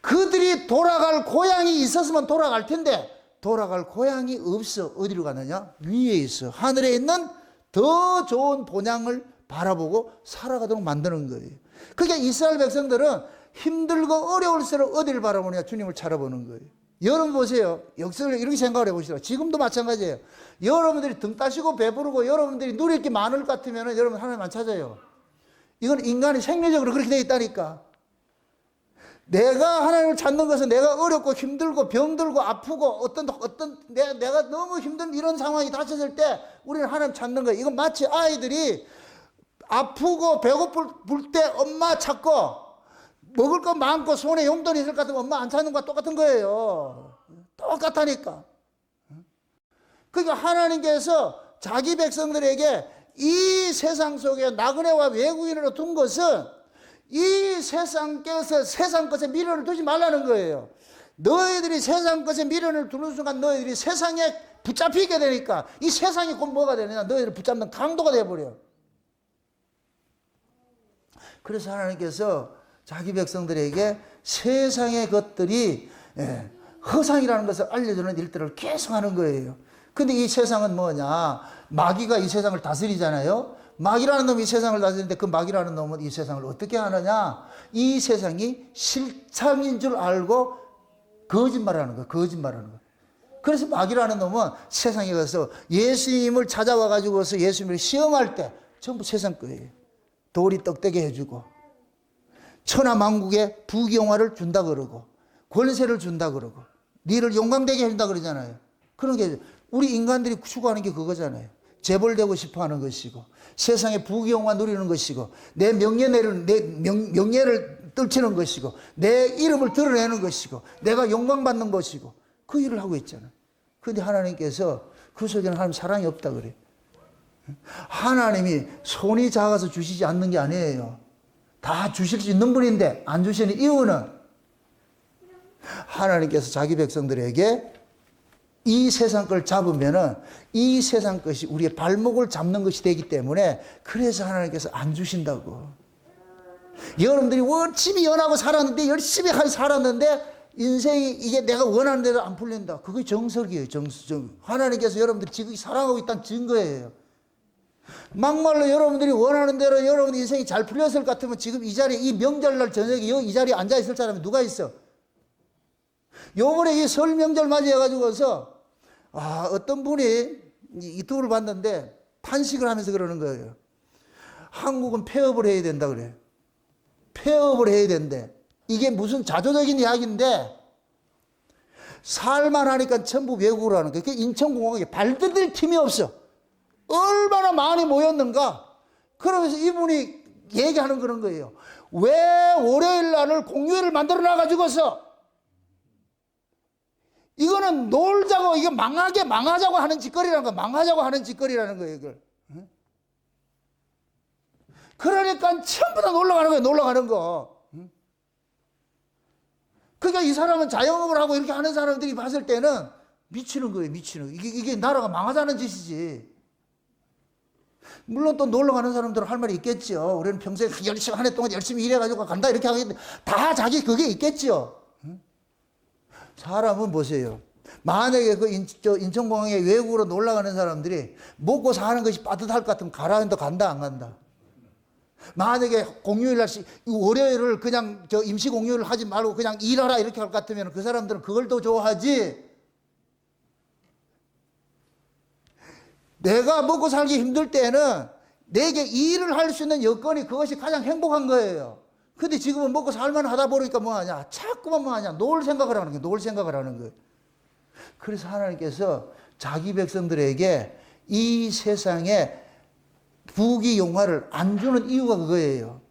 그들이 돌아갈 고향이 있었으면 돌아갈 텐데 돌아갈 고향이 없어. 어디로 가느냐? 위에 있어. 하늘에 있는 더 좋은 본향을 바라보고 살아가도록 만드는 거예요. 그러니까 이스라엘 백성들은 힘들고 어려울수록 어디를 바라보느냐? 주님을 찾아보는 거예요. 여러분 보세요. 역사를 이렇게 생각을 해보시라. 지금도 마찬가지예요. 여러분들이 등 따시고 배부르고 여러분들이 누릴 게 많을 것 같으면 여러분 하나님 안 찾아요. 이건 인간이 생리적으로 그렇게 되어 있다니까. 내가 하나님을 찾는 것은 내가 어렵고 힘들고 병들고 아프고 내가 너무 힘든 이런 상황이 닥쳤을 때 우리는 하나님 찾는 거예요. 이건 마치 아이들이 아프고 배고플 때 엄마 찾고 먹을 거 많고 손에 용돈이 있을 것 같으면 엄마 안 찾는 거와 똑같은 거예요. 똑같다니까. 그러니까 하나님께서 자기 백성들에게 이 세상 속에 나그네와 외국인으로 둔 것은 이 세상께서 세상 것에 미련을 두지 말라는 거예요. 너희들이 세상 것에 미련을 두는 순간 너희들이 세상에 붙잡히게 되니까 이 세상이 곧 뭐가 되느냐, 너희를 붙잡는 강도가 되어버려. 그래서 하나님께서 자기 백성들에게 세상의 것들이 허상이라는 것을 알려주는 일들을 계속 하는 거예요. 근데 이 세상은 뭐냐, 마귀가 이 세상을 다스리잖아요. 마귀라는 놈이 이 세상을 다스리는데 그 마귀라는 놈은 이 세상을 어떻게 하느냐, 이 세상이 실상인 줄 알고 거짓말하는 거예요. 거짓말하는 거예요. 그래서 마귀라는 놈은 세상에 가서 예수님을 찾아와 가지고서 예수님을 시험할 때 전부 세상 거예요. 돌이 떡되게 해주고 천하만국에 부귀영화를 준다 그러고 권세를 준다 그러고 니를 영광되게 해준다 그러잖아요. 그런 게 우리 인간들이 추구하는 게 그거잖아요. 재벌되고 싶어하는 것이고 세상에 부귀영화 누리는 것이고 내 명예를 떨치는 것이고 내 이름을 드러내는 것이고 내가 영광받는 것이고 그 일을 하고 있잖아요. 그런데 하나님께서 그 속에는 하나님 사랑이 없다 그래요. 하나님이 손이 작아서 주시지 않는 게 아니에요. 다 주실 수 있는 분인데 안 주시는 이유는 하나님께서 자기 백성들에게 이 세상 걸 잡으면은 이 세상 것이 우리의 발목을 잡는 것이 되기 때문에 그래서 하나님께서 안 주신다고. 여러분들이 열심히 연하고 살았는데 열심히 살았는데 인생이 이게 내가 원하는 대로 안 풀린다. 그게 정석이에요. 하나님께서 여러분들이 지금 사랑하고 있다는 증거예요. 막말로 여러분들이 원하는 대로 여러분 인생이 잘 풀렸을 것 같으면 지금 이 자리에 이 명절날 저녁에 이 자리에 앉아 있을 사람이 누가 있어? 요번에 이 설 명절 맞이해가지고서 어떤 분이 유튜브를 봤는데 탄식을 하면서 그러는 거예요. 한국은 폐업을 해야 된다 그래. 폐업을 해야 된대. 이게 무슨 자조적인 이야기인데 살만 하니까 전부 외국으로 하는 거예요. 인천공항에 발디딜 틈이 없어. 얼마나 많이 모였는가. 그러면서 이분이 얘기하는 그런 거예요. 왜 월요일 날을 공휴일을 만들어 놔가지고서 이거는 놀자고 이게 망하자고 하는 짓거리라는 거야. 망하자고 하는 짓거리라는 거예요. 이걸. 그러니까 전부 다 놀러 가는 거예요. 놀러 가는 거. 그러니까 이 사람은 자영업을 하고 이렇게 하는 사람들이 봤을 때는 미치는 거예요. 미치는 거예요. 이게 나라가 망하자는 짓이지. 물론 또 놀러 가는 사람들은 할 말이 있겠죠. 우리는 평소에 열심히 한 해 동안 열심히 일해가지고 간다 이렇게 하겠는데 다 자기 그게 있겠죠. 사람은 보세요. 만약에 그 인천공항에 외국으로 놀러 가는 사람들이 먹고 사는 것이 빠듯할 것 같으면 가라는데 간다 안 간다. 만약에 공휴일 날 월요일을 그냥 임시 공휴일을 하지 말고 그냥 일하라 이렇게 할 것 같으면 그 사람들은 그걸 더 좋아하지. 내가 먹고 살기 힘들 때는 내게 일을 할 수 있는 여건이 그것이 가장 행복한 거예요. 근데 지금은 먹고 살만 하다 보니까 뭐하냐? 자꾸만 뭐하냐? 놀 생각을 하는 거예요. 놀 생각을 하는 거예요. 그래서 하나님께서 자기 백성들에게 이 세상에 부귀영화를 안 주는 이유가 그거예요.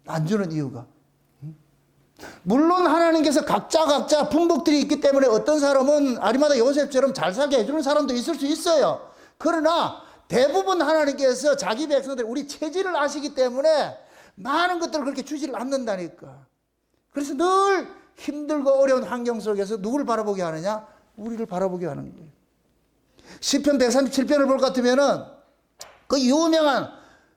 안 주는 이유가. 물론 하나님께서 각자 분복들이 있기 때문에 어떤 사람은 아리마다 요셉처럼 잘 살게 해주는 사람도 있을 수 있어요. 그러나 대부분 하나님께서 자기 백성들 우리 체질을 아시기 때문에 많은 것들을 그렇게 주지를 않는다니까. 그래서 늘 힘들고 어려운 환경 속에서 누구를 바라보게 하느냐? 우리를 바라보게 하는 거예요. 시편 137편을 볼 것 같으면은 그 유명한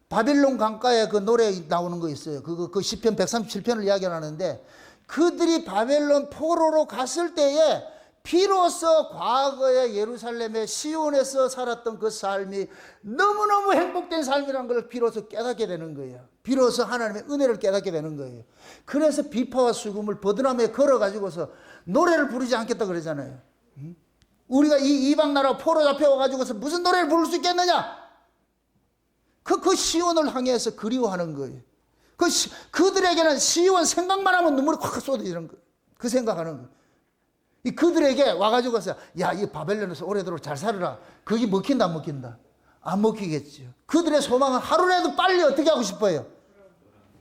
바빌론 강가에 그 노래 나오는 거 있어요. 그 시편 137편을 이야기하는데 그들이 바벨론 포로로 갔을 때에 비로소 과거의 예루살렘의 시온에서 살았던 그 삶이 너무너무 행복된 삶이라는 걸 비로소 깨닫게 되는 거예요. 비로소 하나님의 은혜를 깨닫게 되는 거예요. 그래서 비파와 수금을 버드나무에 걸어가지고서 노래를 부르지 않겠다 그러잖아요. 우리가 이 이방 나라 포로 잡혀와가지고서 무슨 노래를 부를 수 있겠느냐? 그 시온을 향해서 그리워하는 거예요. 그들에게는 시온 생각만 하면 눈물이 확 쏟아지는 거예요. 그 생각하는 거예요. 그들에게 와가지고서 야, 이 바벨론에서 오래도록 잘 살아라. 그게 먹힌다 안 먹힌다? 안 먹히겠죠. 그들의 소망은 하루라도 빨리 어떻게 하고 싶어요?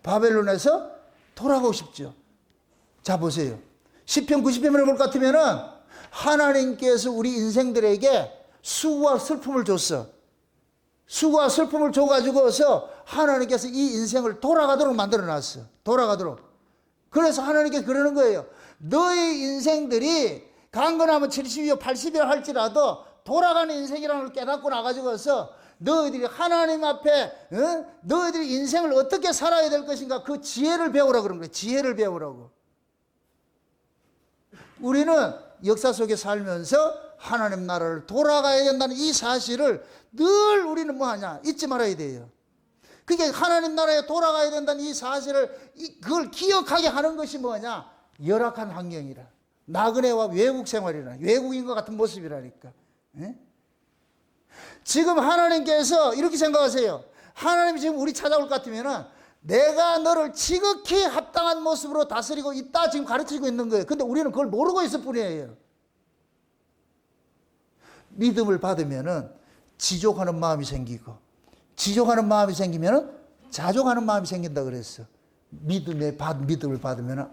바벨론에서 돌아가고 싶죠. 자, 보세요. 시편 90편을 볼 것 같으면은 하나님께서 우리 인생들에게 수고와 슬픔을 줬어. 수고와 슬픔을 줘가지고서 하나님께서 이 인생을 돌아가도록 만들어놨어. 돌아가도록. 그래서 하나님께서 그러는 거예요. 너의 인생들이 강건하면 70이요 80이요 할지라도 돌아가는 인생이라는 걸 깨닫고 나가지고서 너희들이 하나님 앞에 너희들이 인생을 어떻게 살아야 될 것인가 그 지혜를 배우라고 그런 거예요. 지혜를 배우라고. 우리는 역사 속에 살면서 하나님 나라를 돌아가야 된다는 이 사실을 늘 우리는 뭐하냐 잊지 말아야 돼요. 그게 하나님 나라에 돌아가야 된다는 이 사실을 그걸 기억하게 하는 것이 뭐냐 열악한 환경이라 나그네와 외국 생활이라 외국인과 같은 모습이라니까. 지금 하나님께서 이렇게 생각하세요. 하나님이 지금 우리 찾아올 것 같으면은 내가 너를 지극히 합당한 모습으로 다스리고 있다 지금 가르치고 있는 거예요. 근데 우리는 그걸 모르고 있을 뿐이에요. 믿음을 받으면은 지족하는 마음이 생기고 지족하는 마음이 생기면은 자족하는 마음이 생긴다 그랬어. 믿음을 받으면은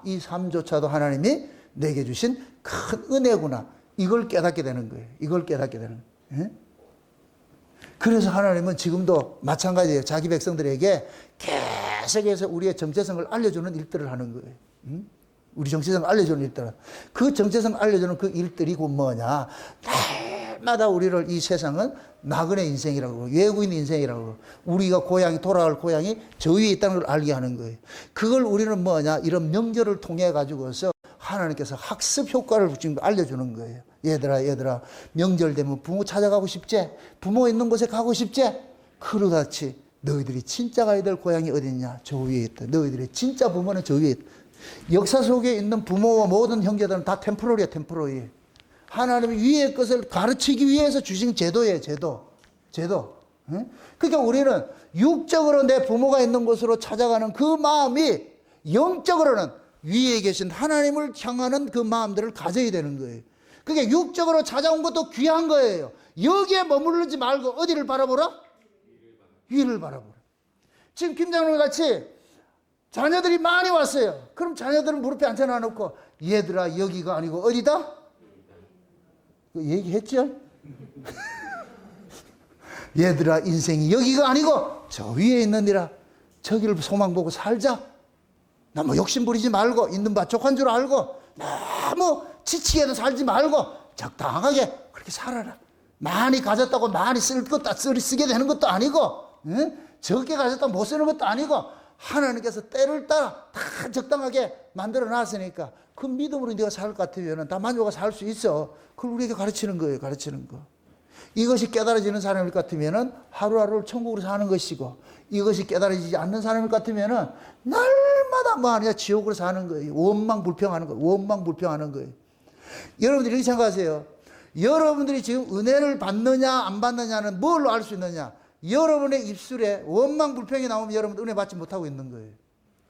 이 삶조차도 하나님이 내게 주신 큰 은혜구나. 이걸 깨닫게 되는 거예요. 이걸 깨닫게 되는 거예요. 그래서 하나님은 지금도 마찬가지예요. 자기 백성들에게 계속해서 우리의 정체성을 알려주는 일들을 하는 거예요. 우리 정체성을 알려주는 일들. 그 정체성을 알려주는 그 일들이 곧 뭐냐. 날마다 우리를 이 세상은 나그네 인생이라고 외국인 인생이라고 우리가 고향이 돌아갈 고향이 저 위에 있다는 걸 알게 하는 거예요. 그걸 우리는 뭐냐 이런 명절을 통해 가지고서 하나님께서 학습 효과를 지금 알려주는 거예요. 얘들아 명절 되면 부모 찾아가고 싶지? 부모 있는 곳에 가고 싶지? 그러같이 너희들이 진짜 가야 될 고향이 어딨냐? 저 위에 있다. 너희들의 진짜 부모는 저 위에 있다. 역사 속에 있는 부모와 모든 형제들은 다 템포러리야. 템포러리. 하나님이 위의 것을 가르치기 위해서 주신 제도예요. 제도. 그러니까 우리는 육적으로 내 부모가 있는 곳으로 찾아가는 그 마음이 영적으로는 위에 계신 하나님을 향하는 그 마음들을 가져야 되는 거예요. 그게 육적으로 찾아온 것도 귀한 거예요. 여기에 머무르지 말고 어디를 바라보라? 위를 바라보라. 지금 김장로님 같이 자녀들이 많이 왔어요. 그럼 자녀들은 무릎에 앉혀놔 놓고 얘들아 여기가 아니고 어디다? 얘기했죠? 얘들아 인생이 여기가 아니고 저 위에 있느니라. 저기를 소망 보고 살자. 너무 욕심 부리지 말고 있는 바 족한 줄 알고 너무 지치게도 살지 말고 적당하게 그렇게 살아라. 많이 가졌다고 많이 쓰게 되는 것도 아니고 적게 가졌다고 못 쓰는 것도 아니고 하나님께서 때를 따라 다 적당하게 만들어 놨으니까 그 믿음으로 네가 살 것 같으면 다 만족하고 살 수 있어. 그걸 우리에게 가르치는 거예요. 가르치는 거. 이것이 깨달아지는 사람일 것 같으면 하루하루를 천국으로 사는 것이고 이것이 깨달아지지 않는 사람일 것 같으면 날마다 뭐 하냐 지옥으로 사는 거예요. 원망불평하는 거예요. 원망불평하는 거예요. 여러분들이 이렇게 생각하세요. 여러분들이 지금 은혜를 받느냐 안 받느냐는 뭘로 알 수 있느냐. 여러분의 입술에 원망불평이 나오면 여러분 은혜 받지 못하고 있는 거예요.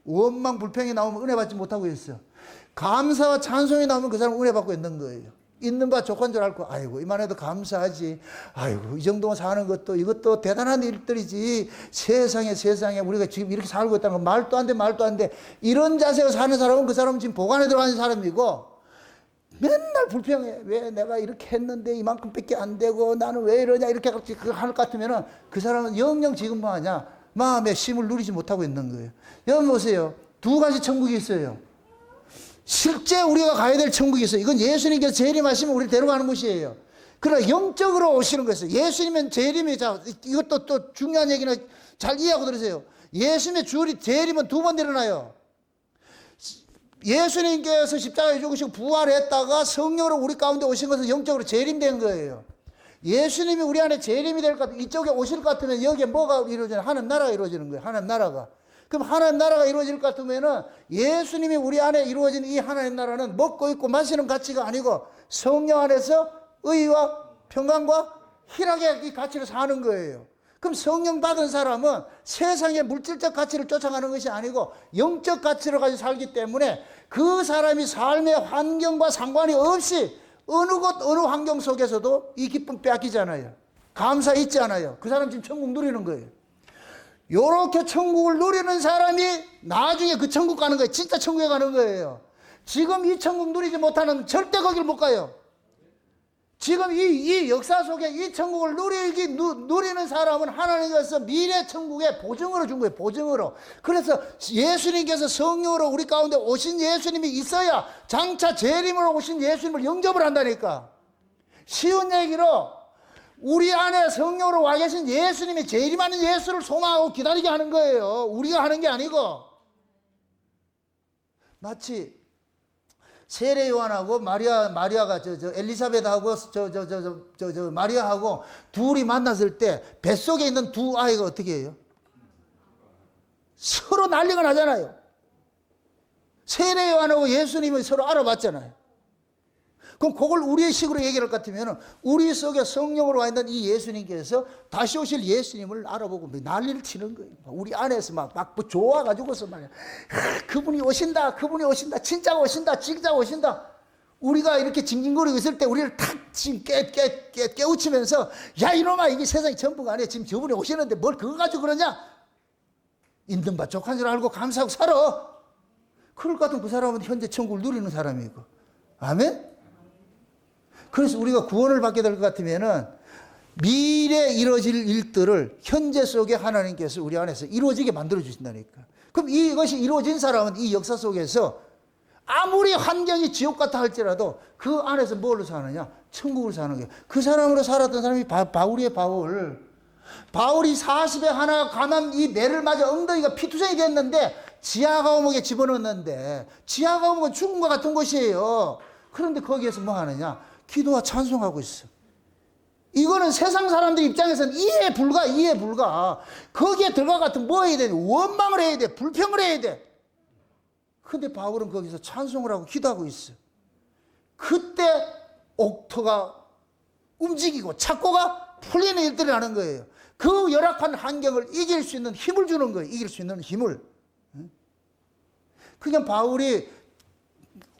원망불평이 나오면 은혜 받지 못하고 있어. 감사와 찬송이 나오면 그 사람은 은혜 받고 있는 거예요. 있는 바 족한 줄 알고 아이고 이만해도 감사하지. 아이고 이 정도만 사는 것도 이것도 대단한 일들이지. 세상에 우리가 지금 이렇게 살고 있다는 건 말도 안 돼. 이런 자세로 사는 사람은 그 사람은 지금 보관에 들어가는 사람이고 맨날 불평해. 왜 내가 이렇게 했는데 이만큼밖에 안 되고 나는 왜 이러냐 이렇게 할 것 같으면은 그 사람은 영영 지금 뭐 하냐 마음의 쉼을 누리지 못하고 있는 거예요. 여러분 보세요. 두 가지 천국이 있어요. 실제 우리가 가야 될 천국이 있어요. 이건 예수님께서 재림하시면 우리를 데려가는 곳이에요. 그러나 영적으로 오시는 것이에요. 예수님은 재림이 이것도 또 중요한 얘기는 잘 이해하고 들으세요. 예수님의 재림은 두 번 일어나요. 예수님께서 십자가에 죽으시고 부활했다가 성령으로 우리 가운데 오신 것은 영적으로 재림된 거예요. 예수님이 우리 안에 재림이 될 것 같으면 이쪽에 오실 것 같으면 여기에 뭐가 이루어지냐 하나님 나라가 이루어지는 거예요. 하나님 나라가. 그럼 하나님 나라가 이루어질 것 같으면은 예수님이 우리 안에 이루어진 이 하나님 나라는 먹고 있고 마시는 가치가 아니고 성령 안에서 의와 평강과 희락의 이 가치를 사는 거예요. 그럼 성령 받은 사람은 세상의 물질적 가치를 쫓아가는 것이 아니고 영적 가치를 가지고 살기 때문에 그 사람이 삶의 환경과 상관이 없이 어느 곳 어느 환경 속에서도 이 기쁨 빼앗기지 않아요. 감사 잊지 않아요. 그 사람 지금 천국 누리는 거예요. 요렇게 천국을 누리는 사람이 나중에 그 천국 가는 거예요. 진짜 천국에 가는 거예요. 지금 이 천국 누리지 못하는 절대 거기를 못 가요. 지금 이 역사 속에 이 천국을 누리는 사람은 하나님께서 미래 천국의 보증으로 준 거예요. 보증으로. 그래서 예수님께서 성령으로 우리 가운데 오신 예수님이 있어야 장차 재림으로 오신 예수님을 영접을 한다니까. 쉬운 얘기로 우리 안에 성령으로 와 계신 예수님이 재림하는 예수를 소망하고 기다리게 하는 거예요. 우리가 하는 게 아니고. 마치 세례 요한하고 마리아가 엘리사벳하고 마리아하고 둘이 만났을 때 뱃속에 있는 두 아이가 어떻게 해요? 서로 난리가 나잖아요. 세례 요한하고 예수님이 서로 알아봤잖아요. 그럼 그걸 우리의 식으로 얘기할 것 같으면 우리 속에 성령으로 와 있는 이 예수님께서 다시 오실 예수님을 알아보고 난리를 치는 거예요. 우리 안에서 막 좋아가지고서 말이야. 그분이 오신다, 그분이 오신다, 진짜 오신다, 진짜 오신다. 우리가 이렇게 징징거리고 있을 때 우리를 탁 지금 깨우치면서 야 이놈아 이게 세상이 전부가 아니야. 지금 저분이 오시는데 뭘 그거 가지고 그러냐. 있는 바 족한 줄 알고 감사하고 살아. 그럴 것 같으면 그 사람은 현재 천국을 누리는 사람이고. 아멘? 그래서 우리가 구원을 받게 될 것 같으면은 미래에 이루어질 일들을 현재 속에 하나님께서 우리 안에서 이루어지게 만들어 주신다니까. 그럼 이것이 이루어진 사람은 이 역사 속에서 아무리 환경이 지옥 같아 할지라도 그 안에서 뭘로 사느냐? 천국을 사는 거예요. 그 사람으로 살았던 사람이 바울이에요. 바울이 40에 하나 가난 이 매를 맞아 엉덩이가 피투성이 됐는데 지하 감옥에 집어넣었는데 지하 감옥은 죽음과 같은 곳이에요. 그런데 거기에서 뭐 하느냐? 기도와 찬송하고 있어. 이거는 세상 사람들 입장에서는 이해 불가. 거기에 들어가 같은 뭐 해야 돼? 원망을 해야 돼. 불평을 해야 돼. 근데 바울은 거기서 찬송을 하고 기도하고 있어. 그때 옥토가 움직이고 착고가 풀리는 일들이 나는 거예요. 그 열악한 환경을 이길 수 있는 힘을 주는 거예요. 이길 수 있는 힘을. 그냥 바울이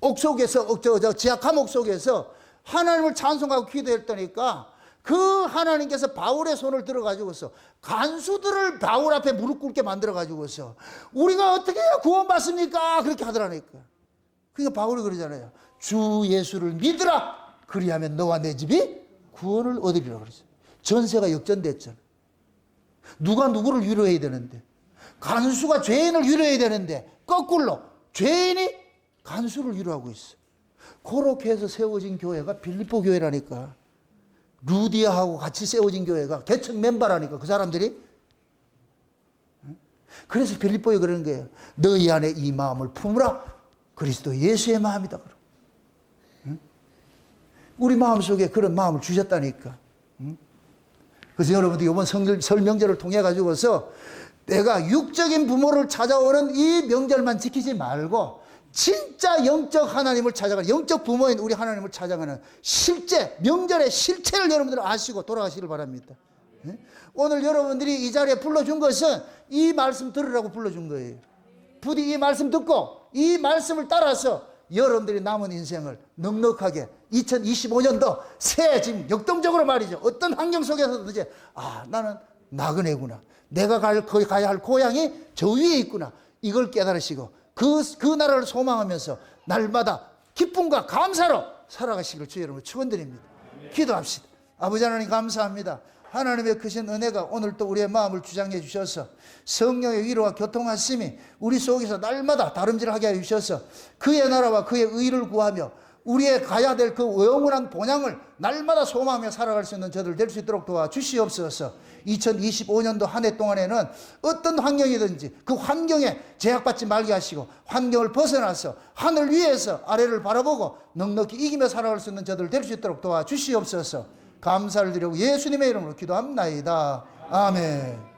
옥속에서 지하 감옥 속에서 하나님을 찬송하고 기도했다니까 그 하나님께서 바울의 손을 들어가지고서 간수들을 바울 앞에 무릎 꿇게 만들어가지고서 우리가 어떻게 해야 구원받습니까? 그렇게 하더라니까. 그러니까 바울이 그러잖아요. 주 예수를 믿으라. 그리하면 너와 내 집이 구원을 얻으리라 그랬어요. 전세가 역전됐잖아. 누가 누구를 위로해야 되는데 간수가 죄인을 위로해야 되는데 거꾸로 죄인이 간수를 위로하고 있어. 그렇게 해서 세워진 교회가 빌립보 교회라니까. 루디아하고 같이 세워진 교회가 개척 멤버라니까 그 사람들이. 그래서 빌립보에 그러는 거예요. 너희 안에 이 마음을 품으라. 그리스도 예수의 마음이다. 우리 마음속에 그런 마음을 주셨다니까. 그래서 여러분들 이번 설 명절을 통해 가지고서 내가 육적인 부모를 찾아오는 이 명절만 지키지 말고 진짜 영적 하나님을 찾아가는 영적 부모인 우리 하나님을 찾아가는 실제 명절의 실체를 여러분들 아시고 돌아가시길 바랍니다. 오늘 여러분들이 이 자리에 불러준 것은 이 말씀 들으라고 불러준 거예요. 부디 이 말씀 듣고 이 말씀을 따라서 여러분들이 남은 인생을 넉넉하게 2025년도 새 지금 역동적으로 말이죠. 어떤 환경 속에서든지 나는 나그네구나. 내가 가야 할 고향이 저 위에 있구나. 이걸 깨달으시고 그 나라를 소망하면서 날마다 기쁨과 감사로 살아가시길 주 여러분 축원드립니다. 기도합시다. 아버지 하나님 감사합니다. 하나님의 크신 은혜가 오늘 또 우리의 마음을 주장해 주셔서 성령의 위로와 교통하심이 우리 속에서 날마다 다름질하게 하여 주셔서 그의 나라와 그의 의를 구하며 우리의 가야 될 그 영원한 본향을 날마다 소망하며 살아갈 수 있는 저들 될 수 있도록 도와주시옵소서. 2025년도 한 해 동안에는 어떤 환경이든지 그 환경에 제약받지 말게 하시고 환경을 벗어나서 하늘 위에서 아래를 바라보고 넉넉히 이기며 살아갈 수 있는 저들 될 수 있도록 도와주시옵소서. 감사를 드리고 예수님의 이름으로 기도합나이다. 아멘.